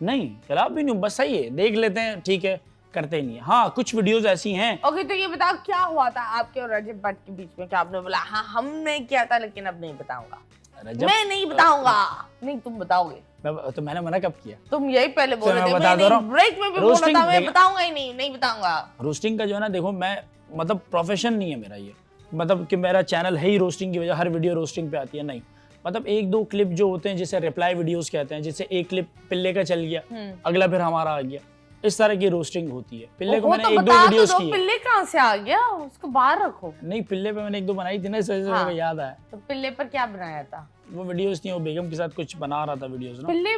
नहीं खिलाफ भी नहीं हूँ, बस सही है, देख लेते हैं, ठीक है, करते नहीं है। हाँ कुछ वीडियोस ऐसी हैं। ओके, तो ये बताओ क्या हुआ था आपके और रजब भट्ट के बीच में? क्या आपने बोला हाँ हमने किया था लेकिन अब नहीं बताऊंगा? मैं नहीं बताऊंगा। नहीं तुम बताओगे। तो मैंने मना कब किया? तुम यही पहले बोल मैं रहे थे, बता दे रहा हूँ। ब्रेक में भी बोला रोस्टिंग था मैं देख- बताऊंगा ही नहीं, नहीं बताऊंगा। रोस्टिंग का जो है ना, देखो मैं मतलब प्रोफेशन नहीं है मेरा ये, मतलब कि मेरा चैनल है ही रोस्टिंग की वजह, हर वीडियो रोस्टिंग पे आती है, नहीं। मतलब एक दो क्लिप जो होते हैं जिसे रिप्लाई वीडियोस कहते हैं, जिससे एक क्लिप पिल्ले का चल गया, अगला फिर हमारा आ गया, इस तरह की रोस्टिंग होती है। पिल्ले को वो मैंने तो एक बता दो तो वीडियोस दो, की है। पिल्ले कहाँ से आ गया? उसको बाहर रखो। नहीं पिल्ले पे मैंने एक दो बनाई थी ना, इस वजह से हाँ। मेरे को याद आया। तो पिल्ले पर क्या बनाया था? वो वीडियोस थी, वो बेगम के साथ कुछ बना रहा था वीडियोस ना। पिल्ले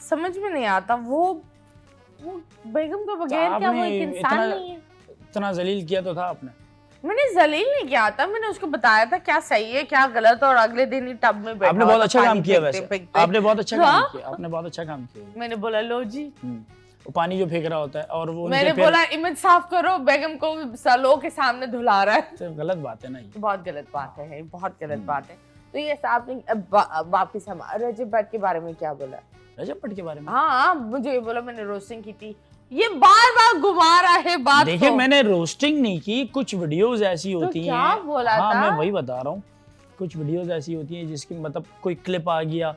समझ में नहीं आता, वो बेगम के बगैर क्या वो आपने एक इंसान इतना- नहीं है? इतना जलील किया तो था आपने। मैंने जलील नहीं किया था, मैंने उसको बताया था क्या सही है क्या गलत, और अगले दिन ही टब में बैठा आपने हुआ बहुत था, अच्छा पानी काम किया फेंकते- वैसे, फेंकते। आपने बहुत अच्छा हाँ? काम किया, आपने बहुत अच्छा काम किया। मैंने बोला लो जी, वो पानी जो फेंक रहा होता है और वो मैंने उनके बोला इमेज साफ करो, बेगम को सलो के सामने धुला रहा है। तो गलत बात है ना ये। बहुत गलत बात है, बहुत गलत बात है। तो ये आपने वापिस हम रजब भट्ट के बारे में क्या बोला? रजब भट्ट के बारे में हाँ मुझे ये बोला मैंने रोस्टिंग की थी, ये बार बार घुमा रहा है बात देखिए को। मैंने रोस्टिंग नहीं की, कुछ वीडियोस ऐसी होती क्या हैं। बोला हाँ था? मैं वही बता रहा हूँ, कुछ वीडियोस ऐसी होती हैं जिसकी मतलब कोई क्लिप आ गया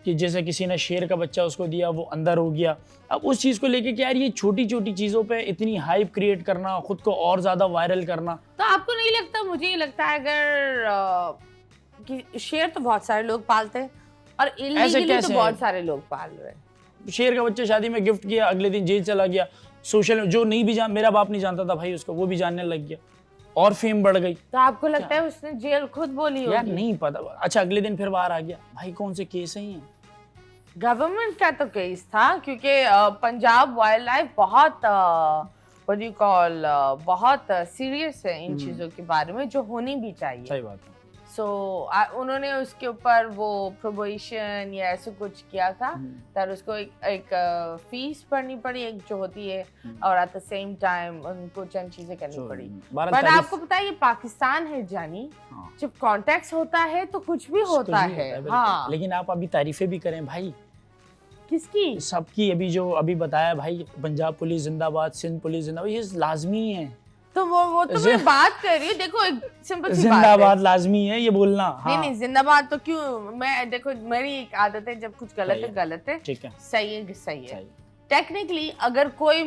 कि जैसे किसी ने शेर का बच्चा उसको दिया, वो अंदर हो गया। अब उस चीज को लेके कि यार ये छोटी छोटी चीजों पे इतनी हाइप क्रिएट करना, खुद को और ज्यादा वायरल करना। तो आपको नहीं लगता? मुझे ये लगता है अगर कि शेर तो बहुत सारे लोग पालते हैं और इलीगली तो कैसे? बहुत सारे लोग पाल रहे हैं। शेर का बच्चा शादी में गिफ्ट किया, अगले दिन जेल चला गया, सोशल जो नहीं भी जान, मेरा बाप नहीं जानता था भाई उसको, वो भी जानने लग गया और फेम बढ़ गई। तो आपको लगता है उसने जेल खुद बोली यार होगी? नहीं पता। अच्छा अगले दिन फिर बाहर आ गया, भाई कौन से केस हैं? गवर्नमेंट का तो केस था, क्योंकि पंजाब वाइल्ड लाइफ बहुत व्हाट यू कॉल बहुत सीरियस है इन चीजों के बारे में, जो होनी भी चाहिए। सही बात है। सो उन्होंने उसके ऊपर वो प्रोबेशन या ऐसे कुछ किया था, तर उसको एक फीस भरनी पड़ी, एक जो होती है, और एट द सेम टाइम उनको चंद चीजें करनी पड़ी। बट आपको पता है ये पाकिस्तान है जानी, जब कॉन्टेक्स्ट होता है तो कुछ भी होता है। हाँ लेकिन आप अभी तारीफें भी करें भाई, किसकी? सबकी। अभी जो अभी बताया भाई, पंजाब पुलिस जिंदाबाद, सिंध पुलिस जिंदाबाद, ये लाजमी है। तो वो तो मैं बात कर रही हूँ, देखो एक सिंपल सी बात है, जिंदाबाद लाजमी है ये बोलना। हाँ। नहीं जिंदाबाद तो क्यों, मैं देखो मेरी एक आदत है, जब कुछ गलत है गलत है, ठीक है, सही है सही है। टेक्निकली अगर कोई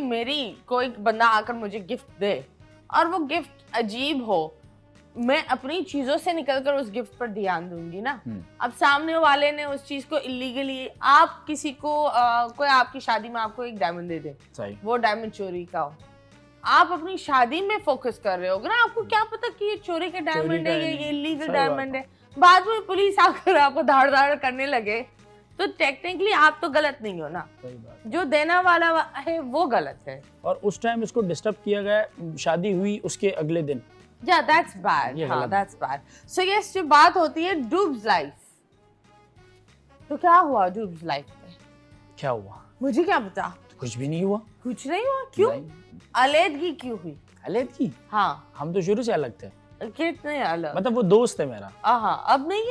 बंदा आकर मुझे गिफ्ट दे और वो गिफ्ट अजीब हो, मैं अपनी चीजों से निकलकर उस गिफ्ट पर ध्यान दूंगी ना। अब सामने वाले ने उस चीज को इलीगली, आप किसी को कोई आपकी शादी में आपको एक डायमंड दे दे, सही, वो डायमंड चोरी का हो, आप अपनी शादी में फोकस कर रहे होगे ना, आपको क्या पता कि ये चोरी का डायमंड है या ये इलीगल डायमंड है। बाद में पुलिस आकर आपको धाड़ धाड़ करने लगे तो टेक्निकली आप तो गलत नहीं हो ना, सही बात। जो देना वाला है वो गलत है। और उस टाइम इसको डिस्टर्ब किया गया, शादी हुई उसके अगले दिन। Yeah, that's bad. ये हाँ, गलत that's bad. So yes, जो बात होती है डूब्स लाइफ, तो क्या हुआ डूब्स लाइफ में? क्या हुआ मुझे क्या पता, कुछ भी नहीं हुआ। कुछ नहीं हुआ। क्यों? नहीं। अलग क्यों हुई? अलग की? हाँ, हम तो शुरू से अलग थे, कितने अलग? मतलब वो दोस्त है मेरा। हाँ, अब नहीं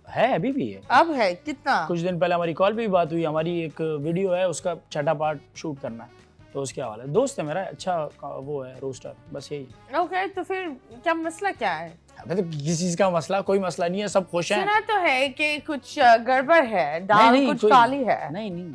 है, अभी भी है। अब है। कितना? कुछ दिन पहले हमारी कॉल पे भी बात हुई, हमारी एक वीडियो है उसका छठा पार्ट शूट करना है, तो उसके हवाले। दोस्त है मेरा, अच्छा वो है रोस्टर, बस यही। ओके, तो फिर क्या मसला क्या है? अबे तो किसी चीज का मसला, कोई मसला नहीं है, सब खुश हैं। सुना तो है कि कुछ गड़बड़ है, दाल नहीं, कुछ कोई- काली है। नहीं नहीं,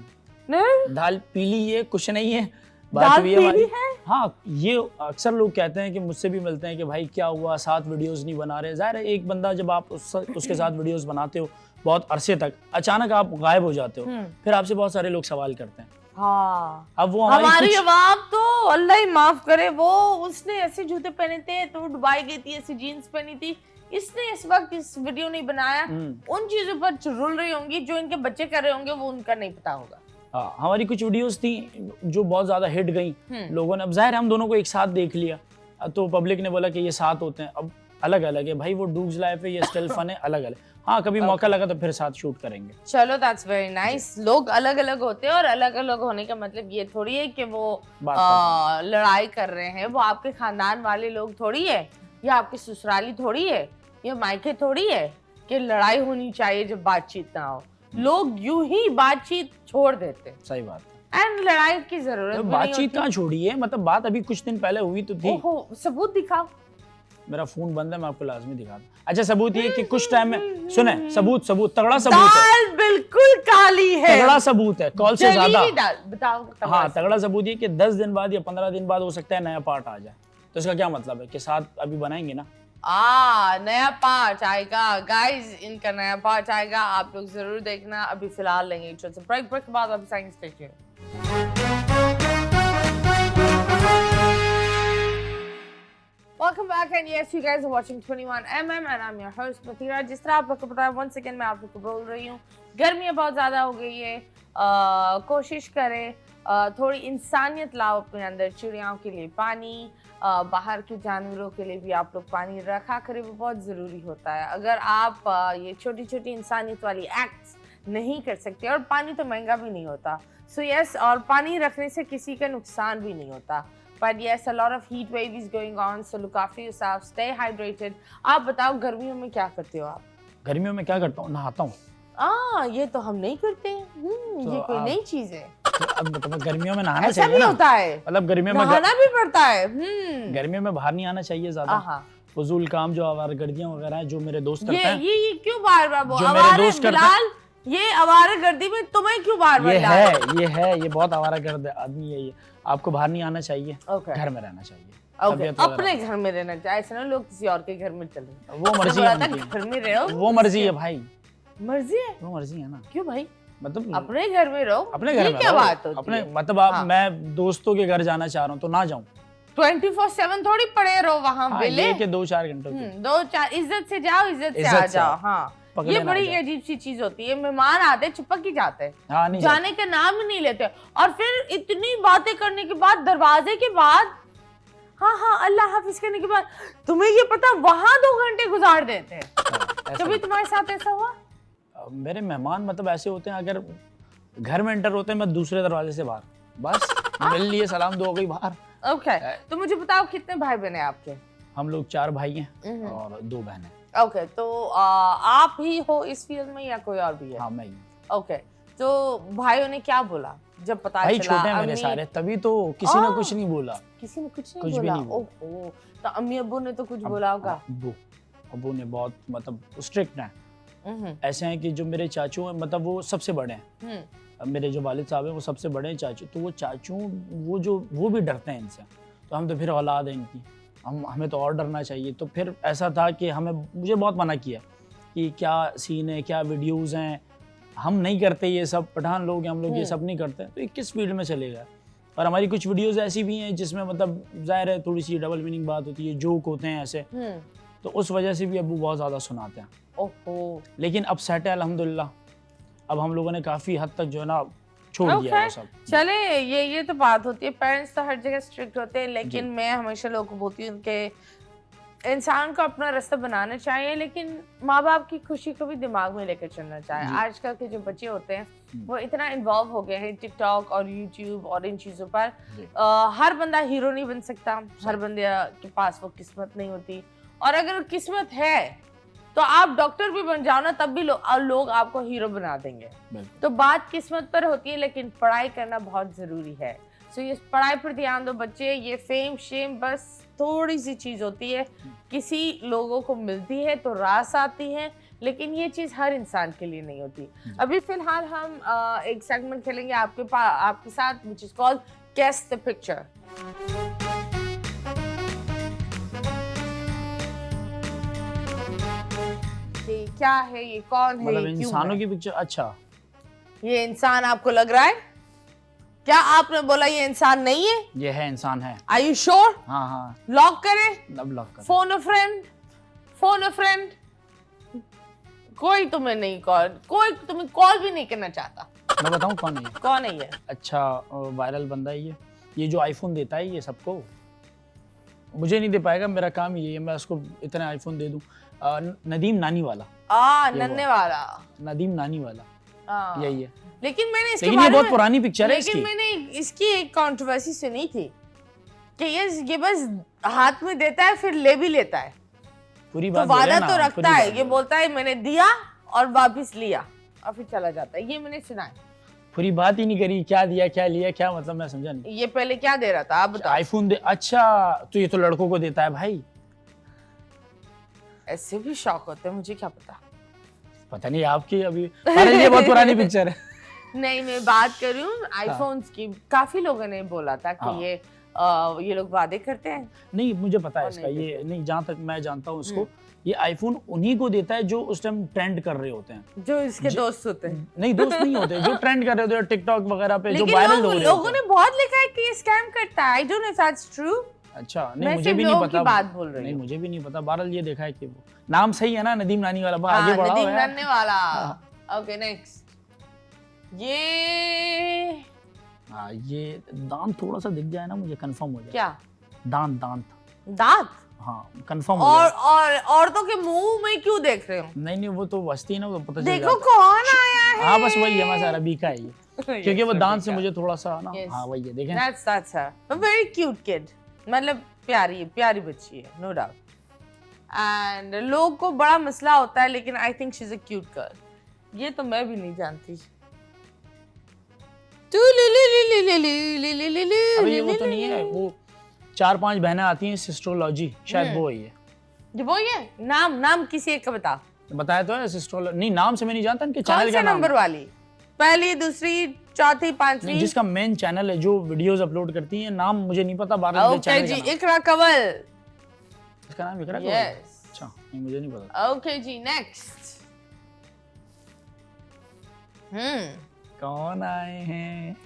नहीं, दाल पीली है, कुछ नहीं है। दाल हुई है हमारी। पीली है? हाँ, ये अक्सर लोग कहते हैं कि मुझसे भी मिलते हैं कि भाई क्या हुआ, साथ वीडियोस नहीं बना रहे। जाहिर है एक बंदा जब आप उसके साथ वीडियोस बनाते हो बहुत अरसे तक, अचानक आप गायब हो जाते हो, फिर आपसे बहुत सारे लोग सवाल करते हैं। हाँ, अब वो हमारी कुछ- जवाब तो अल्लाह ही माफ करे, वो उसने ऐसे जूते पहने थे तो वो दुबई गई थी, ऐसी जीन्स पहनी थी, इसने इस वक्त इस वीडियो नहीं बनाया, उन चीजों पर रुल रही होंगी जो इनके बच्चे कर रहे होंगे, वो उनका नहीं पता होगा। हाँ, हमारी कुछ वीडियोस थी जो बहुत ज्यादा हिट गई लोगों ने, अब जाहिर है हम दोनों को एक साथ देख लिया तो पब्लिक ने बोला कि ये साथ होते हैं। अब अलग अलग है भाई, वो डूग्स लाइफ है, ये स्टिल फन है, अलग अलग। हाँ, कभी मौका लगा तो फिर साथ शूट करेंगे। चलो, दैट्स वेरी नाइस। लोग अलग अलग होते हैं और अलग अलग होने का मतलब ये थोड़ी है कि वो लड़ाई कर रहे हैं। वो आपके खानदान वाले लोग थोड़ी है, या आपकी ससुराली थोड़ी है, या मायके थोड़ी है कि लड़ाई होनी चाहिए जब बातचीत ना हो। लोग यूं ही बातचीत छोड़ देते। सही बात है। एंड लड़ाई की जरूरत भी बातचीत कहाँ छोड़ी है, मतलब बात अभी कुछ दिन पहले हुई तो थी। ओहो, सबूत दिखाओ। मेरा फोन बंद है, मैं आपको लाजमी दिखा दूं। अच्छा, सबूत ये कि कुछ टाइम में सुने, सबूत तगड़ा सबूत है। दाल बिल्कुल काली है, तगड़ा सबूत है, कॉल से ज्यादा। बताओ। हाँ, तगड़ा सबूत ये कि 10 दिन बाद या 15 दिन बाद हो सकता है नया पार्ट आ जाए। तो इसका क्या मतलब है कि साथ अभी बनाएंगे ना। नया पार्ट आएगा गाइस, इनका नया पार्ट आएगा, आप लोग जरूर देखना। अभी फिलहाल लेंगे ब्रेक के बाद वापस आएंगे। Stay tuned. Welcome back, and yes, you guys are watching 21mm and I'm your host Mathira। जिस तरह आप लोग को पता है, once again मैं आप लोग को बोल रही हूँ, गर्मियाँ बहुत ज़्यादा हो गई है। कोशिश करें थोड़ी इंसानियत लाओ अपने अंदर। चिड़ियाओं के लिए पानी, बाहर के जानवरों के लिए भी आप लोग पानी रखा करें, वो बहुत ज़रूरी होता है। अगर आप ये छोटी छोटी इंसानियत वाली एक्ट्स नहीं कर सकते, और पानी तो महंगा भी नहीं होता, सो यस, और पानी रखने से किसी का नुकसान भी नहीं होता। But yes, a lot of heat wave is going on, so look after yourself, stay hydrated। आप बताओ, गर्मियों में क्या करते हो आप? गर्मियों में क्या करता हूँ? नहाता हूँ। ये तो हम नहीं करते। तो ये कोई नई चीज है। अब गर्मियों में नहाना ऐसा चाहिए भी ना? होता है, मतलब गर्मियों में नहाना भी पड़ता है। गर्मियों में बाहर नहीं आना चाहिए ज्यादा। फजूल काम जो आवारागर्दियां वगैरह हैं, जो मेरे दोस्त करते हैं। ये क्यों बार बार जो मेरे दोस्त करते हैं, ये आवारागर्दी में तुम्हें क्यों बार बार? ये बहुत आवारागर्द आदमी है ये। आपको बाहर नहीं आना चाहिए, घर में रहना चाहिए। अपने घर में रहना चाहिए, ऐसा ना लोग किसी और के घर में चले। वो मर्जी है, घर में रहो, वो मर्जी है भाई। मर्जी है, वो मर्जी है ना। क्यों भाई? मतलब अपने घर में रहो। अपने घर में क्या बात होती अपने है? मतलब आप मैं दोस्तों के घर जाना चाह रहा हूँ तो ना जाऊँ। 24/7 थोड़ी पड़े रहो वहाँ बेले। 2-4 घंटों 2-4 इज्जत से जाओ, इज्जत से आ जाओ। हाँ, ये बड़ी अजीब सी चीज होती है। मेहमान आते चिपक ही जाते हैं, जाने का नाम ही नहीं लेते, और फिर इतनी बातें करने के बाद, दरवाजे के बाद, हाँ अल्लाह हाफिज करने के बाद, तुम्हें ये पता वहां 2 घंटे गुजार देते हैं। कभी तुम्हारे साथ ऐसा हुआ? मेरे मेहमान मतलब ऐसे होते हैं, अगर घर में एंटर होते हैं, मैं दूसरे दरवाजे से बाहर, बस मिल लिए, सलाम दो हो गई, बाहर। ओके, तो मुझे बताओ कितने भाई बहन हैं आपके? हम लोग 4 भाई हैं और 2 बहनें। ओके, तो आप ही हो इस फील्ड में या कोई और भी है? हाँ, मैं ही। ओके, तो भाइयों ने क्या बोला जब पता भाई चला? छोटे हैं मेरे सारे, तभी तो किसी ने कुछ नहीं बोला। किसी ने कुछ नहीं बोला? ओहो, तो अम्मी अब्बू ने तो कुछ बोला होगा। अब्बू ने बहुत मतलब स्ट्रिक्ट हैं। ऐसे हैं कि जो मेरे चाचू हैं, मतलब वो सबसे बड़े हैं। मेरे जो वालिद साहब हैं वो सबसे बड़े हैं चाचू, तो वो चाचू वो भी डरते हैं इनसे। तो हम तो फिर औलाद हैं इनकी, हमें तो और डरना चाहिए। तो फिर ऐसा था कि मुझे बहुत मना किया कि क्या सीन है, क्या वीडियोस हैं, हम नहीं करते ये सब, पठान लोग हैं हम लोग, ये सब नहीं करते। तो 21 फील्ड में चले गए। और हमारी कुछ वीडियोस ऐसी भी हैं जिसमें मतलब जाहिर है थोड़ी सी डबल मीनिंग बात होती है, जोक होते हैं ऐसे, तो उस वजह से भी अब्बू बहुत ज़्यादा सुनाते हैं। ओहो, लेकिन अब सेट है अल्हम्दुलिल्लाह। अब हम लोगों ने काफ़ी हद तक जो है ना छोड़ दिया है सब। चले, ये तो बात होती है, पेरेंट्स तो हर जगह स्ट्रिक्ट होते हैं, लेकिन मैं हमेशा लोगों को बोलती हूँ कि इंसान को अपना रास्ता बनाना चाहिए, लेकिन माँ बाप की खुशी को भी दिमाग में लेकर चलना चाहिए। आजकल के जो बच्चे होते हैं वो इतना इन्वॉल्व हो गए हैं टिकटॉक और यूट्यूब और इन चीज़ों पर। हर बंदा हीरो नहीं बन सकता, हर बंदे के पास वो किस्मत नहीं होती, और अगर किस्मत है तो आप डॉक्टर भी बन जाओ ना, तब भी लोग आपको हीरो बना देंगे। तो बात किस्मत पर होती है, लेकिन पढ़ाई करना बहुत ज़रूरी है। सो ये पढ़ाई पर ध्यान दो बच्चे। ये फेम शेम बस थोड़ी सी चीज़ होती है, किसी लोगों को मिलती है तो रास आती है, लेकिन ये चीज़ हर इंसान के लिए नहीं होती। अभी फिलहाल हम एक सेगमेंट खेलेंगे आपके साथ, which is called guess the picture. क्या है ये, कौन है, मतलब ये इंसानों की पिक्चर? अच्छा, ये इंसान आपको लग रहा है? क्या आपने बोला ये इंसान नहीं है? ये है, इंसान है। Are you sure? हाँ। लॉक करें? अब लॉक करें। फोन अ फ्रेंड, फोन अ फ्रेंड, कोई तुम्हें कॉल भी नहीं करना चाहता। मैं बताऊं कौन है ये? कौन है ये? अच्छा वायरल बंदा है ये जो आईफोन देता है ये सबको, मुझे नहीं दे पाएगा, मेरा काम ही है मैं उसको इतने आईफोन दे दूं। नदीम नानी वाला, नन्हे वाला, नदीम नानी वाला यही है। लेकिन मैंने इसके लेकिन ये बहुत पुरानी पिक्चर है इसकी। लेकिन मैंने इसकी एक कंट्रोवर्सी सुनी थी कि ये बस हाथ में देता है फिर ले भी लेता है, पूरी तो बात वादा तो रखता है, ये बोलता है मैंने दिया और वापस लिया और फिर चला जाता है, ये मैंने सुना है। पूरी बात ही नहीं करी, क्या दिया क्या लिया क्या मतलब, मैं समझा नहीं। ये पहले क्या दे रहा था आप बताओ? आईफोन दे, अच्छा तो ये तो लड़कों को देता है भाई। ऐसे भी शौक होते हैं, मुझे क्या पता नहीं आपकी अभी, अरे ये बहुत पुरानी पिक्चर है। नहीं, मैं बात कर रही हूँ आईफोन्स की। काफी लोगों ने बोला था कि ये लोग वादे करते हैं। नहीं मुझे पता है इसका, ये नहीं, जहाँ तक मैं जानता हूँ उसको, ये आईफोन उन्हीं को देता है जो उस टाइम ट्रेंड कर रहे होते हैं, जो इसके दोस्त होते हैं। नहीं दोस्त नहीं होते, जो ट्रेंड कर रहे होते हैं टिकटॉक वगैरह पे, जो लेकिन वायरल हो रहे होते हैं। लोगों ने बहुत लिखा है कि ये स्कैम करता है। I don't know if that's true. अच्छा नहीं मुझे भी नहीं पता, बात बोल रही नहीं मुझे भी नहीं पता। बहरहाल ये देखा है कि वो नाम सही है ना, नदीम नानी वाला, आगे बढ़ाओ नदीम यार। नानी वाला। ओके नेक्स्ट, ये दांत थोड़ा सा दिख जाए ना मुझे कंफर्म हो जाए। क्या? दांत दांत? हाँ कंफर्म हो जाए। और औरतों के मुंह में क्यों देख रहे हो? नहीं वो तो बस्ती है ना, वो पता चल देखो जाता है। कौन आया है। हाँ बस वही है, मैं सारा बीका है ये, क्योंकि वो दांत से बीका। मुझे थोड़ा सा ना, Yes. हाँ वही है, देखें। That's her. Very cute kid. मतलब प्यारी बच्ची है, नो डाउट। एंड लोग को बड़ा मसला होता है, लेकिन I think she is a cute girl. ये तो मैं भी नहीं जानती। अबे ये वो तो नहीं है, वो 4-5 बहनें आती हैं, सिस्ट्रोलॉजी, शायद वो ही है। वो ये नाम किसी एक का बता। बताया तो है सिस्ट्रोलॉजी, नहीं नाम से मैं नहीं जानता, इनके कौन चैनल से का नाम नंबर वाली? पहली, दूसरी, चौथी, पांचवी? जिसका मेन चैनल है, जो वीडियोस अपलोड करती है, नाम मुझे नहीं पता। ओके जी, इकरा कंवल। इसका नाम इकरा कंवल? यस। अच्छा नहीं मुझे नहीं पता। ओके जी, नेक्स्ट। कौन आए हैं?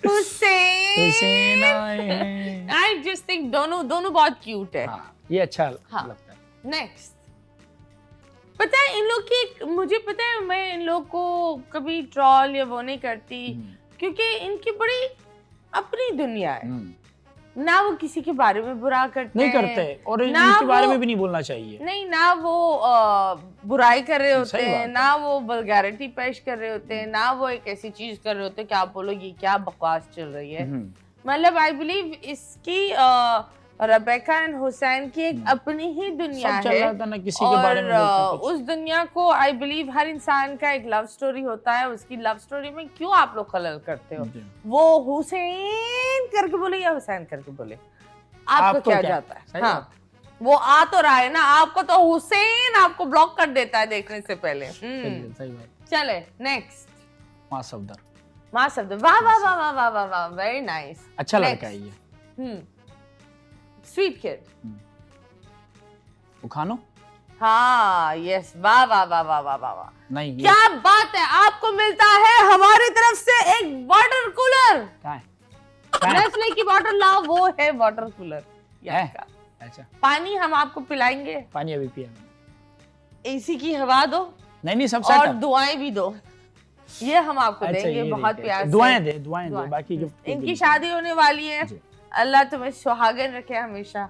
हुसैन आए हैं। आई जस्ट थिंक दोनों बहुत क्यूट है। हाँ, ये अच्छा लगता है। नेक्स्ट, पता है इन लोग की, मुझे पता है मैं इन लोग को कभी ट्रॉल या वो नहीं करती, क्योंकि इनकी बड़ी अपनी दुनिया है। ना वो किसी के बारे में बुरा करते नहीं करते, और इनके बारे में भी नहीं बोलना चाहिए। नहीं, ना वो बुराई कर रहे होते हैं, ना वो वल्गैरिटी पेश कर रहे होते हैं, ना वो एक ऐसी चीज कर रहे होते हैं कि आप बोलो ये क्या बकवास चल रही है। मतलब आई बिलीव इसकी रबेका एंड हुसैन की एक अपनी ही दुनिया है, चल रहा था ना किसी के बारे में उस दुनिया को आई बिलीव हर इंसान का एक लव स्टोरी होता है। उसकी लव स्टोरी में क्यों आप लोग खलल करते हो? वो हुसैन करके बोले या हुसैन करके बोले, आपको क्या जाता है? हाँ, वो आ तो रहा है ना, आपको तो हुसैन आपको ब्लॉक कर देता है देखने से पहले। सही बात। चले नेक्स्ट, मां सफदर। वाह वाह वाह वाह वाह वाह वाह, वेरी नाइस। अच्छा लड़का है ये। Sweet kid. उखानो? हाँ यस, वाह वाह वाह वाह वाह वाह। नहीं क्या बात है, आपको मिलता है हमारी तरफ से एक वाटर कूलर। नेस्ले की बॉटल लाओ, वो है वाटर कूलर। अच्छा, पानी हम आपको पिलाएंगे, पानी अभी पिया। एसी की हवा दो, नहीं सब और दुआएं भी दो, ये हम आपको देंगे बहुत प्यार से। दुआएं दे बाकी गिफ्ट। इनकी शादी होने वाली है, अल्लाह तुम्हें सुहागन रखे हमेशा,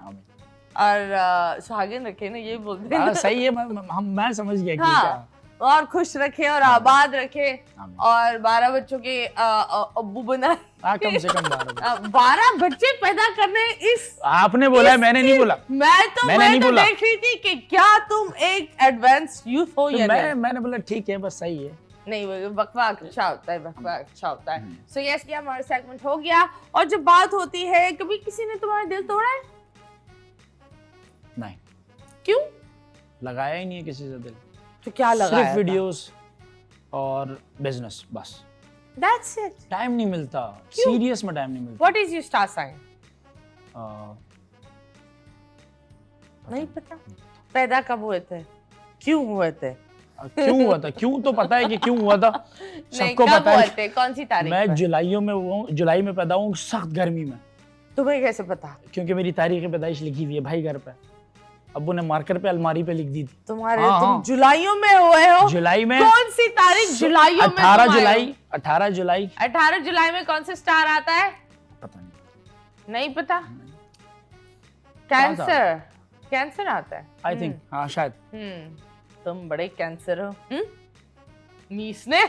और सुहागन रखे ना, ये बोलते हैं। सही है, मैं समझ गया। हाँ, और खुश रखे और आबाद रखे, और 12 बच्चों के अब्बू बनाए। कम से कम 12 बच्चे पैदा करने। इस आपने बोला है, मैंने नहीं बोला। मैं तो देख रही थी कि क्या तुम एक एडवांस यूथ हो या नहीं। मैंने बोला ठीक है, बस सही है। नहीं, बकवास अच्छा होता है, बकवास अच्छा होता है। सो यस, ये हमारा सेगमेंट हो गया। और जब बात होती है, कभी किसी ने तुम्हारा दिल तोड़ा है? नहीं। क्यों? लगाया ही नहीं है किसी से दिल। तो क्या लगाया? सिर्फ वीडियोस और बिजनेस, बस। That's it. टाइम नहीं मिलता, सीरियस में टाइम नहीं मिलता। What is your star sign? नहीं पता। पैदा कब हुए थे? क्यों हुए थे? क्यों हुआ था? क्यों तो पता है कि क्यों हुआ था, सबको पता है। कौन सी तारीख? मैं जुलाई में पैदा हूँ, सख्त गर्मी में। तुम्हें कैसे पता? क्योंकि मेरी तारीख पैदाइश लिखी हुई है भाई घर पे। अब्बू ने मार्कर पे अलमारी पे लिख दी थी। तुम्हारे हाँ, तुम हाँ। जुलाइयों में हुए हो? जुलाई में। कौन सी तारीख जुलाइयों में? 18 जुलाई। 18 जुलाई। 18 जुलाई में कौन सा स्टार आता है? पता नहीं। नहीं पता? कैंसर। कैंसर आता है आई थिंक, हाँ शायद। तुम बड़े कैंसर हो। मीस ने।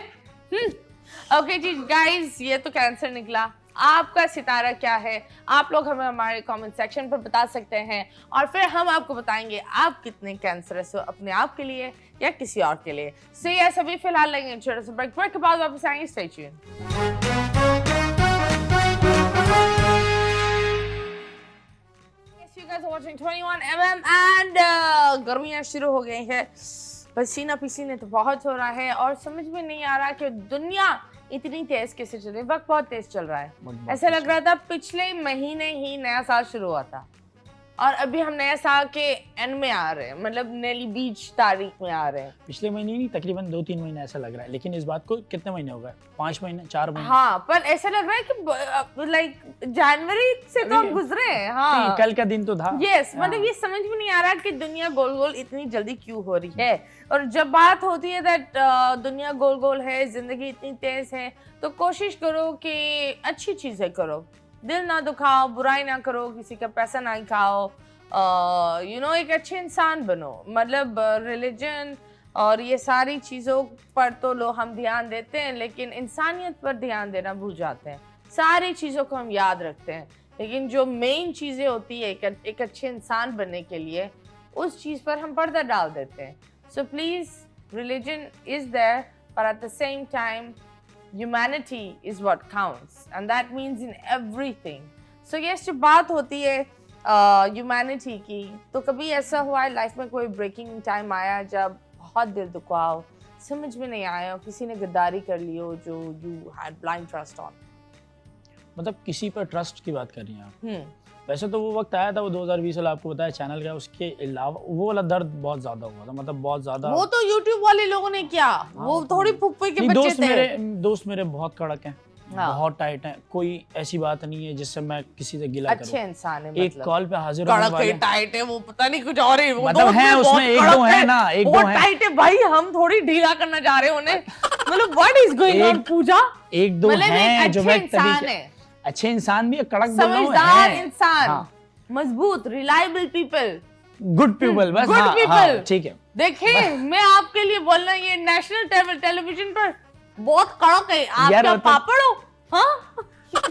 ओके जी गाइस, ये तो कैंसर निकला। आपका सितारा क्या है? आप लोग हमें हमारे कमेंट सेक्शन पर बता सकते हैं और फिर हम आपको बताएंगे आप कितने कैंसरस हो, अपने आप के लिए या किसी और के लिए। सो ये सभी फिलहाल लेंगे छोटा सा ब्रेक के बाद वापस आएंगे। Stay tuned. You guys are watching 21mm and गर्मियाँ शुरू हो गई है, पसीना पसीने तो बहुत हो रहा है और समझ में नहीं आ रहा कि दुनिया इतनी तेज कैसे चल रही है। वक्त बहुत तेज चल रहा है। ऐसा लग रहा था पिछले महीने ही नया साल शुरू हुआ था और अभी हम नया साल के एंड में आ रहे हैं, मतलब नेली 20 तारीख में आ रहे हैं। पिछले महीने नहीं, तकरीबन 2-3 महीने ऐसा लग रहा है, लेकिन इस बात को कितने महीने हो गए? 5 महीने, 4 महीने। हाँ, पर ऐसा लग रहा है कि लाइक जनवरी से तो हम गुजरे हैं। हाँ, कल का दिन तो था। यस, मतलब ये समझ में नहीं आ रहा कि दुनिया गोल गोल इतनी जल्दी क्यों हो रही है। और जब बात होती है दैट दुनिया गोल गोल है, जिंदगी इतनी तेज है, तो कोशिश करो कि अच्छी चीजें करो, दिल ना दुखाओ, बुराई ना करो, किसी का पैसा ना खाओ, एक अच्छे इंसान बनो। मतलब रिलीजन और ये सारी चीज़ों पर तो लोग हम ध्यान देते हैं, लेकिन इंसानियत पर ध्यान देना भूल जाते हैं। सारी चीज़ों को हम याद रखते हैं, लेकिन जो मेन चीज़ें होती है एक अच्छे इंसान बनने के लिए, उस चीज़ पर हम पर्दा डाल देते हैं। So please, religion is there, but at the same time humanity is what counts and that means in everything. So yes, जब बात होती है ह्यूमैनिटी की, तो कभी ऐसा हुआ है लाइफ में कोई ब्रेकिंग टाइम आया जब बहुत दिल दुखा हो, समझ में नहीं आया हो, किसी ने गद्दारी कर ली हो जो you had blind trust on? मतलब किसी पर ट्रस्ट की बात कर रही हैं आप? वैसे तो वो वक्त आया था, वो 2020 वाला आपको बताया चैनल का, उसके अलावा वो वाला दर्द बहुत ज्यादा हुआ था, मतलब बहुत ज्यादा। वो तो YouTube वाले लोगों ने किया। वो थोड़ी फुप्पे के बच्चे थे। दोस्त मेरे बहुत कड़क हैं। हाँ। बहुत टाइट हैं, कोई ऐसी बात नहीं है जिससे मैं किसी से गिला करूं। अच्छे इंसान है, एक कॉल पे हाजिर होने वाले। कड़क टाइट है, वो पता नहीं कुछ और है। वो मतलब है उसमें एक दो है ना, एक दो है। टाइट है भाई, हम थोड़ी ढीला करना चाह रहे हैं उन्हें। मतलब व्हाट इज गोइंग ऑन पूजा? एक दो हैं जो मैं तभी अच्छे इंसान भी है, कड़क समझदार इंसान, मजबूत, रिलायबल पीपल, गुड पीपल, बस गुड पीपल, ठीक है। देखिए, मैं आपके लिए बोल रहा हूँ, ये नेशनल टेलीविजन पर बहुत कड़क है। आप क्या पापड़ हो? हाँ,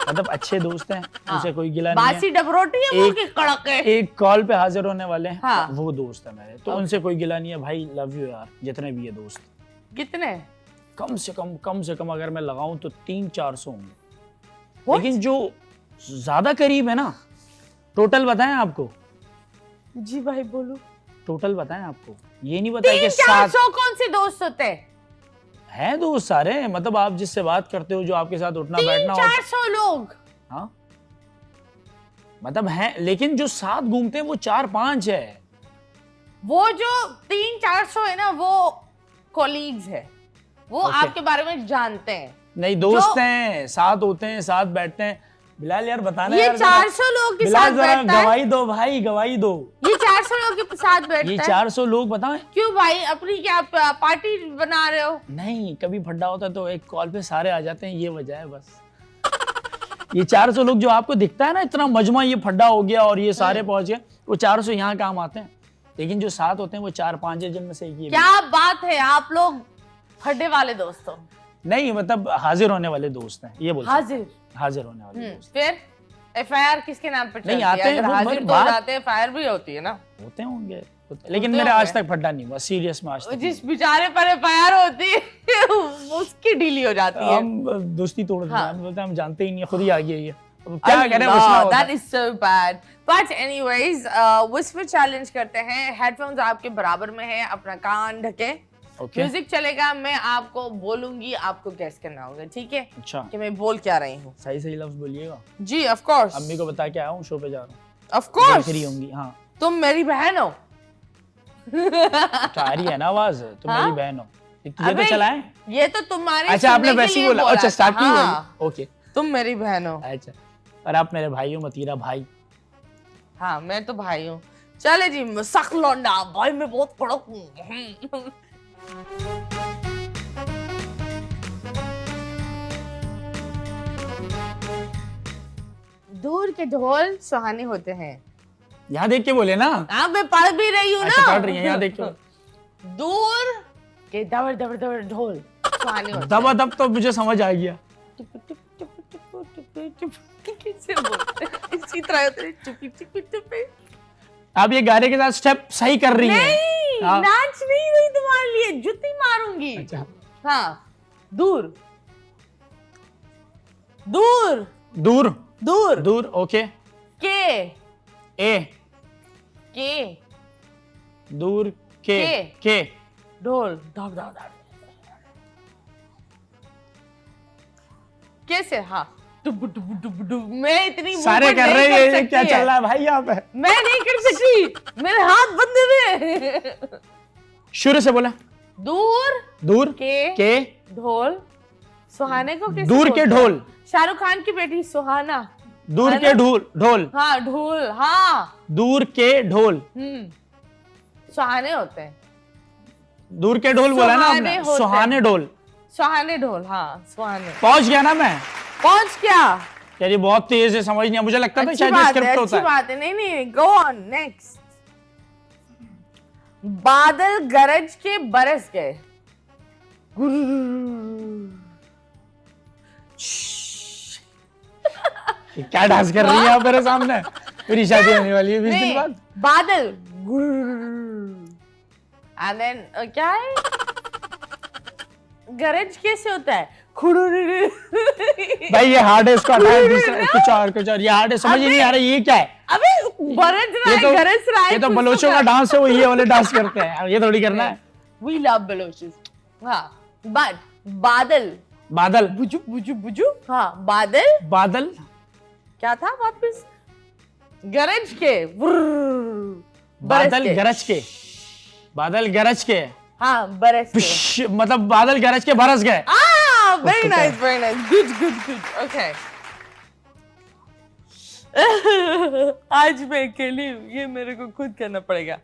मतलब अच्छे दोस्त हैं, उनसे कोई गिला नहीं है। बासी डबरोटी है वो कि कड़क है। एक कॉल पे हाजिर होने वाले हैं, हाँ। वो दोस्त है मेरे, तो उनसे कोई गिला नहीं है भाई। लव यू यार, जितने भी है दोस्त। कितने? कम से कम अगर मैं लगाऊं तो 300-400 होंगे। लेकिन जो ज्यादा करीब है ना, टोटल बताएं आपको? जी भाई बोलो। टोटल बताएं आपको? ये नहीं बताया कि 300-400 कौन से दोस्त होते हैं? दोस्त सारे, मतलब आप जिससे बात करते हो, जो आपके साथ उठना बैठना हो। 300-400 लोग? हाँ, मतलब हैं, लेकिन जो साथ घूमते हैं वो 4-5 है। वो जो 300-400 है ना, वो कॉलीग्स है, वो आपके बारे में जानते हैं। नहीं, दोस्त हैं, साथ होते हैं, साथ बैठते हैं। बिलाल यार बताना, ये 400 लोग के साथ बैठता है। गवाही दो भाई, गवाही दो। ये 400 लोग के साथ बैठता है। ये 400 लोग बताएं क्यों भाई? अपनी क्या पार्टी बना रहे हो? नहीं, कभी फड्डा होता तो एक कॉल पे सारे आ जाते हैं, ये वजह है बस। ये 400 लोग जो आपको दिखता है ना, इतना मजमा, ये फड्डा हो गया और ये सारे पहुंच गए, वो 400 यहाँ काम आते हैं। लेकिन जो साथ होते हैं वो 4-5 है, जिनमें से एक। क्या बात है, आप लोग फड्डे वाले दोस्त हो? नहीं, मतलब हाजिर होने वाले दोस्त हैं, ये बोल। हाजिर होने वाले दोस्त। फिर एफआईआर किसके नाम पे चलती है? नहीं आते हैं, हाजिर तो जाते हैं, एफआईआर भी होती है ना। होते होंगे, लेकिन मेरे आज तक फड्डा नहीं हुआ, सीरियस में आज तक। जिस बेचारे पर एफआईआर होती है उसकी ढीली हो जाती है। हम दोस्ती तोड़ देते हैं, बोलते हैं हम जानते ही नहीं, खुद ही आ गई है, क्या करें, मसला होता है। That is so bad. But anyways, whisper challenge करते हैं। हेडफोन्स आपके बराबर में है, अपना कान ढके। म्यूजिक चलेगा, मैं आपको बोलूंगी, आपको गेस करना होगा, ठीक है? अच्छा, कि मैं बोल क्या रही हूँ। सही लफ्ज बोलिएगा। जी ऑफ कोर्स। अम्मी को बता के आया हूँ, शो पे जा रहा हूँ। ऑफ कोर्स होंगी। हाँ, तुम मेरी बहन हो। आ रही है ना आवाज, तुम मेरी बहन हो। ये तो चला है, ये तो तुम्हारे। अच्छा, आपने वैसे ही बोला। अच्छा, स्टार्टिंग। ओके, तुम मेरी बहन हो। अच्छा, और आप मेरे भाई हो, मतीरा भाई। हाँ, मैं तो भाई हूँ। चले जी, सख लौंडा भाई, मैं बहुत कड़क हूँ। दूर के ढोल सुहाने होते हैं। यहाँ देख के बोले ना। हाँ, मैं पढ़ भी रही हूँ अच्छा, ना। पढ़ रही है, यहाँ देख के। दूर के दबर दबर दबर ढोल सुहाने होते हैं। दबा दब तो मुझे समझ आ गया। कैसे बोलते हैं? इसी तरह होते हैं, चुपी चुपी चुपी। आप ये गाने के साथ स्टेप सही कर रही हैं। नहीं, हाँ। नाच नहीं रही तुम्हारे लिए, जुत्ती मारूंगी। अच्छा। हाँ, दूर दूर दूर दूर दूर, ओके। के ए के दूर के के। ढोल धब धब धब। कैसे? हाँ, डुब डुब डुब डुब। मैं इतनी सारे movement कर नहीं रहे हैं, क्या सकती चल है। रहा है भाई यहाँ पे? मैं नहीं कर सकती, मेरे हाथ बंधे हुए। शुरू से बोला। दूर दूर के ढोल सुहाने को कैसे दूर बोलते के हैं? ढोल। शाहरुख खान की बेटी सुहाना। दूर है के ना? ढोल। हाँ, ढोल। हाँ, दूर के ढोल। सुहाने होते हैं। दूर के ढोल बोला ना सुहाने आपने? होते सुहाने हैं। ढोल। सुहाने ढोल, हाँ, सुहाने। पहुंच गया ना मैं? पहुंच गया। यार ये बहुत तेज है, समझ नहीं, मुझे लगता था अच्छी शायद बात है, स्क्रिप्ट होता अच्छी है। बात है। नहीं नहीं, गो ऑन, नेक्स्ट। बादल गरज के बरस गए। क्या डांस कर रही है आप मेरे सामने? मेरी शादी होने वाली है 20 दिन नहीं, बाद। बादल एंड देन क्या है? गरज कैसे होता है? भाई ये हार्ड है, इसको हटाओ। दूसरा कुछ और ये हार्ड है, समझ ही नहीं आ रहा ये क्या है। अबे बरस रहा है, गरज रहा है। ये तो कुछ बलोचों का डांस है, वो ये वाले डांस करते हैं। अब ये थोड़ी करना है। We love बलोचेस। हाँ, बट बादल बादल बुजु बुजु बुजु। हाँ, बादल बादल क्या था वापस? गरज के बादल गरज के। बादल गरज के। हाँ, बरस के। पिश, मतलब बादल गरज के बरस गए। Very nice, very nice, good good good. Okay, आज मैं अकेली हूँ, ये मेरे को खुद करना पड़ेगा।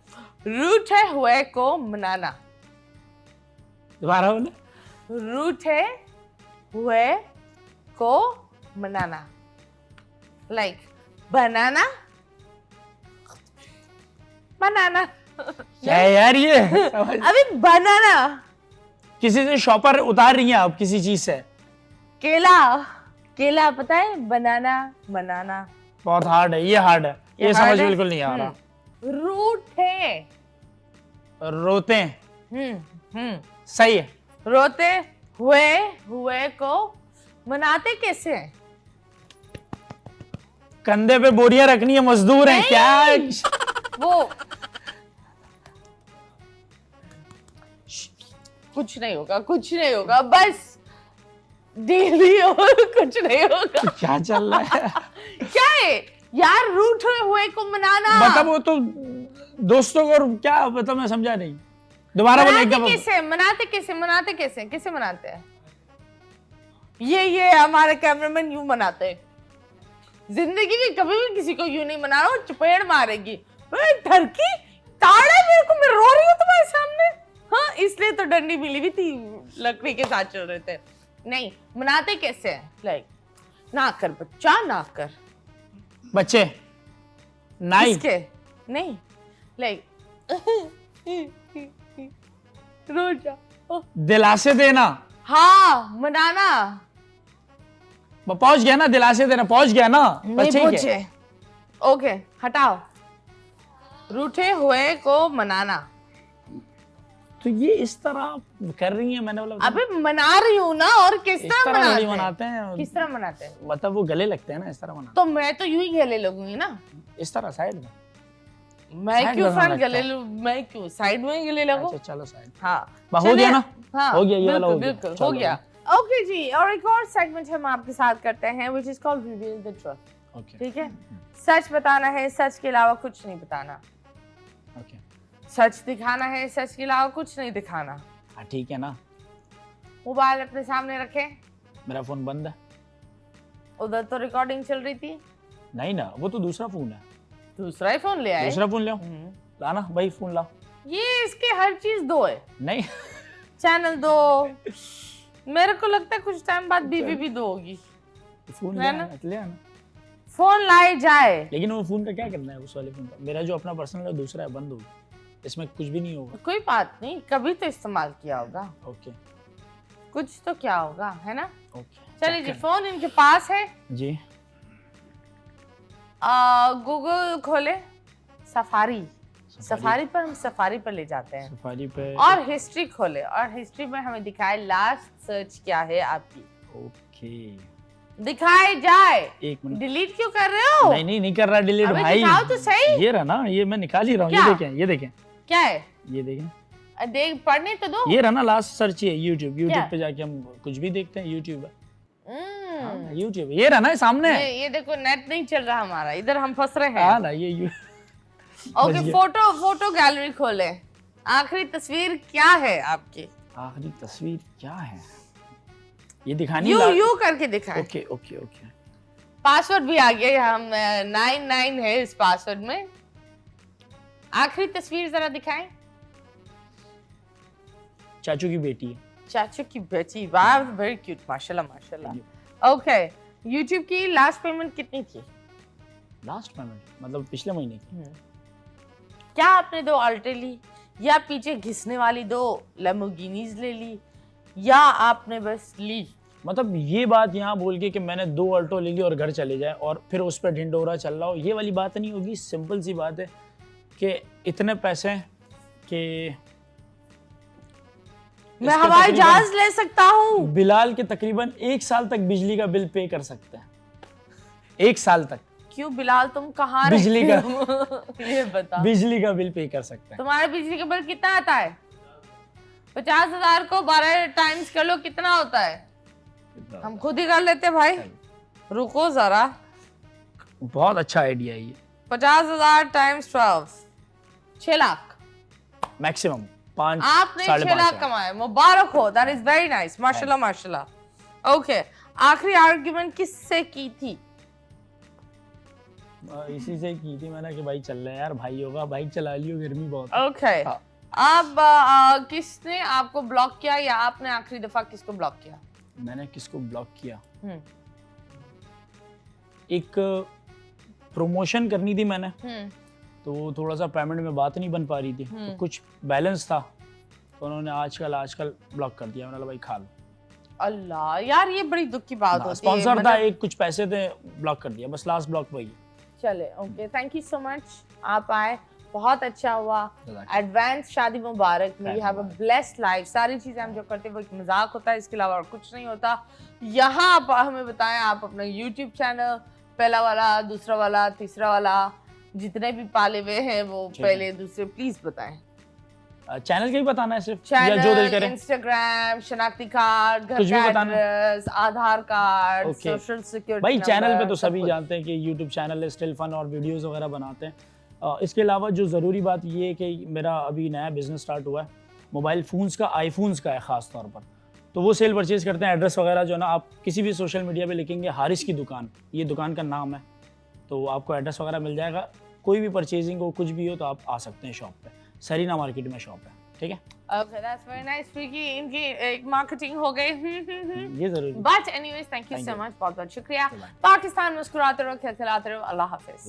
रूठे हुए को मनाना। दोबारा बोले। रूठे हुए को मनाना। लाइक बनाना बनाना। क्या है यार ये? अभी बनाना। किसी से शॉपर उतार रही हैं आप किसी चीज से? केला केला पता है? बनाना बनाना। बहुत हार्ड है, ये हार्ड है, ये समझ बिल्कुल नहीं आ रहा। रूठे रोते हैं, सही है। रोते हुए को मनाते कैसे हैं? कंधे पे बोरियां रखनी है, मजदूर हैं क्या? वो कुछ नहीं होगा, कुछ नहीं होगा, बस डेली और कुछ नहीं होगा। क्या चल रहा है? क्या है यार? रूठे हुए को मनाना मतलब वो तो दोस्तों को, और क्या मतलब, मैं समझा नहीं। दोबारा बोले एकदम। मनाते कैसे कैसे मनाते हैं? ये हमारे कैमरामैन यूं मनाते हैं। जिंदगी में कभी भी किसी को यूं नहीं मना रहा, चपेड़ मारेगी। ठरकी ताड़े मेरे को, मैं रो रही हूँ तुम्हारे सामने। हाँ, इसलिए तो डंडी मिली भी थी, लकड़ी के साथ चल रहे थे। नहीं, मनाते कैसे हैं? लाइक ना कर बच्चा, ना कर बच्चे, नाई इसके नहीं, लाइक रोजा। दिलासे देना। हाँ, मनाना। पहुंच गया ना, दिलासे देना, पहुंच गया ना। नहीं बच्चे के। पूछे। ओके, हटाओ। रूठे हुए को मनाना। तो ये इस तरह कर रही है, मैंने बोला अबे मना रही हूँ ना, और किस इस तरह तरह थोड़ी मनाते मनाते हैं। किस तरह मनाते हैं? मतलब वो गले लगते हैं ना, इस तरह मनाते तो मैं तो यूं ही गले लगूंगी ना। हैं। इस तरह साइड में। मैं Side क्यों में फ्रंट लगता गले है। लूं? मैं क्यों साइड में ही गले लगूं? अच्छा चलो साइड। हाँ, हो गया ना? हाँ, हो गया, ये वाला हो गया। बिल्कुल हो चलो। गया। ओके जी, और एक और सेगमेंट हम आपके साथ करते हैं, which is called reveal the truth. Okay ठीक है, सच बताना है, सच के अलावा कुछ नहीं बताना। ओके, सच दिखाना है, सच के अलावा कुछ नहीं दिखाना। हाँ ठीक है ना। मोबाइल अपने सामने रखें। मेरा फोन बंद है। उधर तो रिकॉर्डिंग चल रही थी। नहीं ना, वो तो दूसरा फोन है। दूसरा ही फोन ले आए। दूसरा फोन ले आओ, लाना भाई फोन लाओ। ये इसके हर चीज दो है, नहीं चैनल दो, मेरे को लगता है कुछ टाइम बाद बीवी भी दो होगी। फोन है ले ना? आना, ले आना। फोन लाए जाए, लेकिन वो फोन का क्या करना है उस वाले फोन का? मेरा जो अपना पर्सनल है दूसरा है, बंद होगा, इसमें कुछ भी नहीं होगा। कोई बात नहीं, कभी तो इस्तेमाल किया होगा, ओके कुछ तो क्या होगा, है ना? ओके चलिए जी, फोन इनके पास है जी। गूगल खोले, सफारी पर हम सफारी पर ले जाते हैं, सफारी पे, और हिस्ट्री खोले, और हिस्ट्री में हमें दिखाए लास्ट सर्च क्या है आपकी, ओके दिखाए जाए। एक मिनट, डिलीट क्यों कर रहे हो? नहीं कर रहा डिलीट अबे भाई, दिखाओ तो सही। ये रहा ना, ये मैं निकाल ही रहा हूँ, क्या? ये देखें क्या है? ये देखें, देख पढ़ने तो दो। ये रहा ना लास्ट सर्च है यूट्यूब पे जाके हम कुछ भी देखते हैं यूट्यूब पे, यूट्यूब ये रहा ना सामने। ये देखो नेट नहीं चल रहा हमारा, इधर हम फंस रहे हैं। हाँ ना ये ओके, फोटो गैलरी खोले, आखिरी तस्वीर क्या है आपकी? आखिरी तस्वीर क्या है ये दिखानी यू करके दिखाएं। ओके ओके ओके, पासवर्ड भी आ गया, हम 99 है इस पासवर्ड में। आखिरी तस्वीर जरा दिखाएं। चाचू की बेटी है। चाचू की बेटी, वाह वेरी क्यूट, माशाल्लाह माशाल्लाह। ओके, YouTube की लास्ट पेमेंट कितनी थी? लास्ट पेमेंट मतलब पिछले महीने की। क्या आपने 2 अल्टे ली, या पीछे घिसने वाली 2 लैम्बोर्गिनीज ले ली, या आपने बस ली? मतलब ये बात यहाँ बोल के कि मैंने 2 अल्टो ले ली और घर चले जाए और फिर उस पर ढिंडोरा चल रहा हो, ये वाली बात नहीं होगी। सिंपल सी बात है कि इतने पैसे कि मैं हवाई जहाज ले सकता हूँ। बिलाल के तकरीबन 1 साल तक बिजली का बिल पे कर सकते हैं, 1 साल तक। क्यों बिलाल, तुम कहाँ बिजली का ये बता। बिजली का बिल पे कर सकते हैं। तुम्हारे बिजली का बिल कितना आता है? 50,000 को 12 टाइम्स कर लो, कितना होता है? हम खुद ही कर लेते भाई, रुको जरा। बहुत अच्छा आइडिया है ये। 50,000 टाइम्स 12, 6 लाख मैक्सिमम। 5 आपने 6 लाख कमाए, मुबारक हो, दैट इज वेरी नाइस, माशाल्लाह माशाल्लाह। ओके, आखिरी आर्गुमेंट किससे की थी? इसी से की थी मैंने कि भाई चल रहे हैं यार, भाई होगा, बाइक चला लियो, गर्मी बहुत। ओके, अब किसने आपको ब्लॉक किया, या आपने आखिरी दफा किसको ब्लॉक किया? मैंने किसको ब्लॉक किया? एक प्रमोशन करनी थी मैंने, तो थोड़ा सा पेमेंट में बात नहीं बन पा रही थी, तो कुछ बैलेंस था, तो उन्होंने आजकल ब्लॉक कर दिया। मैंने कहा भाई खा लो। अल्लाह यार, ये बड़ी दुख की बात होती है। स्पॉन्सर था एक, कुछ पैसे थे, ब्लॉक कर दिया, बस लास्ट ब्लॉक वही। चले, okay, thank you so much, आप आए, बहुत अच्छा हुआ। एडवांस शादी मुबारक, may you have a blessed life. सारी चीजें हम जो करते हैं वो एक मजाक होता है, इसके अलावा और कुछ नहीं होता। यहाँ आप हमें बताएं, आप अपना यूट्यूब चैनल, पहला वाला, दूसरा वाला, तीसरा वाला, जितने भी पाले हुए हैं वो पहले दूसरे प्लीज बताएं। चैनल का ही बताना है सिर्फ, चैनल, या जो दिल करे? इंस्टाग्राम, शनाख्ती कार्ड, घर का एड्रेस, आधार कार्ड, सोशल सिक्योरिटी भाई चैनल पे तो सभी जानते हैं कि यूट्यूब चैनल है, स्टिल फन और वीडियोस वगैरह बनाते हैं। इसके अलावा जो ज़रूरी बात ये है कि मेरा अभी नया बिजनेस स्टार्ट हुआ है, मोबाइल फ़ोन्स का, आईफोन्स का है ख़ास तौर पर, तो वो सेल परचेज़ करते हैं। एड्रेस वगैरह जो है ना, आप किसी भी सोशल मीडिया पे लिखेंगे हारिस की दुकान, ये दुकान का नाम है, तो आपको एड्रेस वगैरह मिल जाएगा। कोई भी परचेजिंग हो, कुछ भी हो, तो आप आ सकते हैं शॉप पे, सरीना मार्केट में शॉप है, ठीक है? Okay, that's very nice. Freaky इनकी एक मार्केटिंग हो गई। ये जरूरी। But anyways, thank you so much, बहुत बहुत शुक्रिया। पाकिस्तान मुस्कुराते रहो, खिलखिलाते रहो। अल्लाह हाफिज।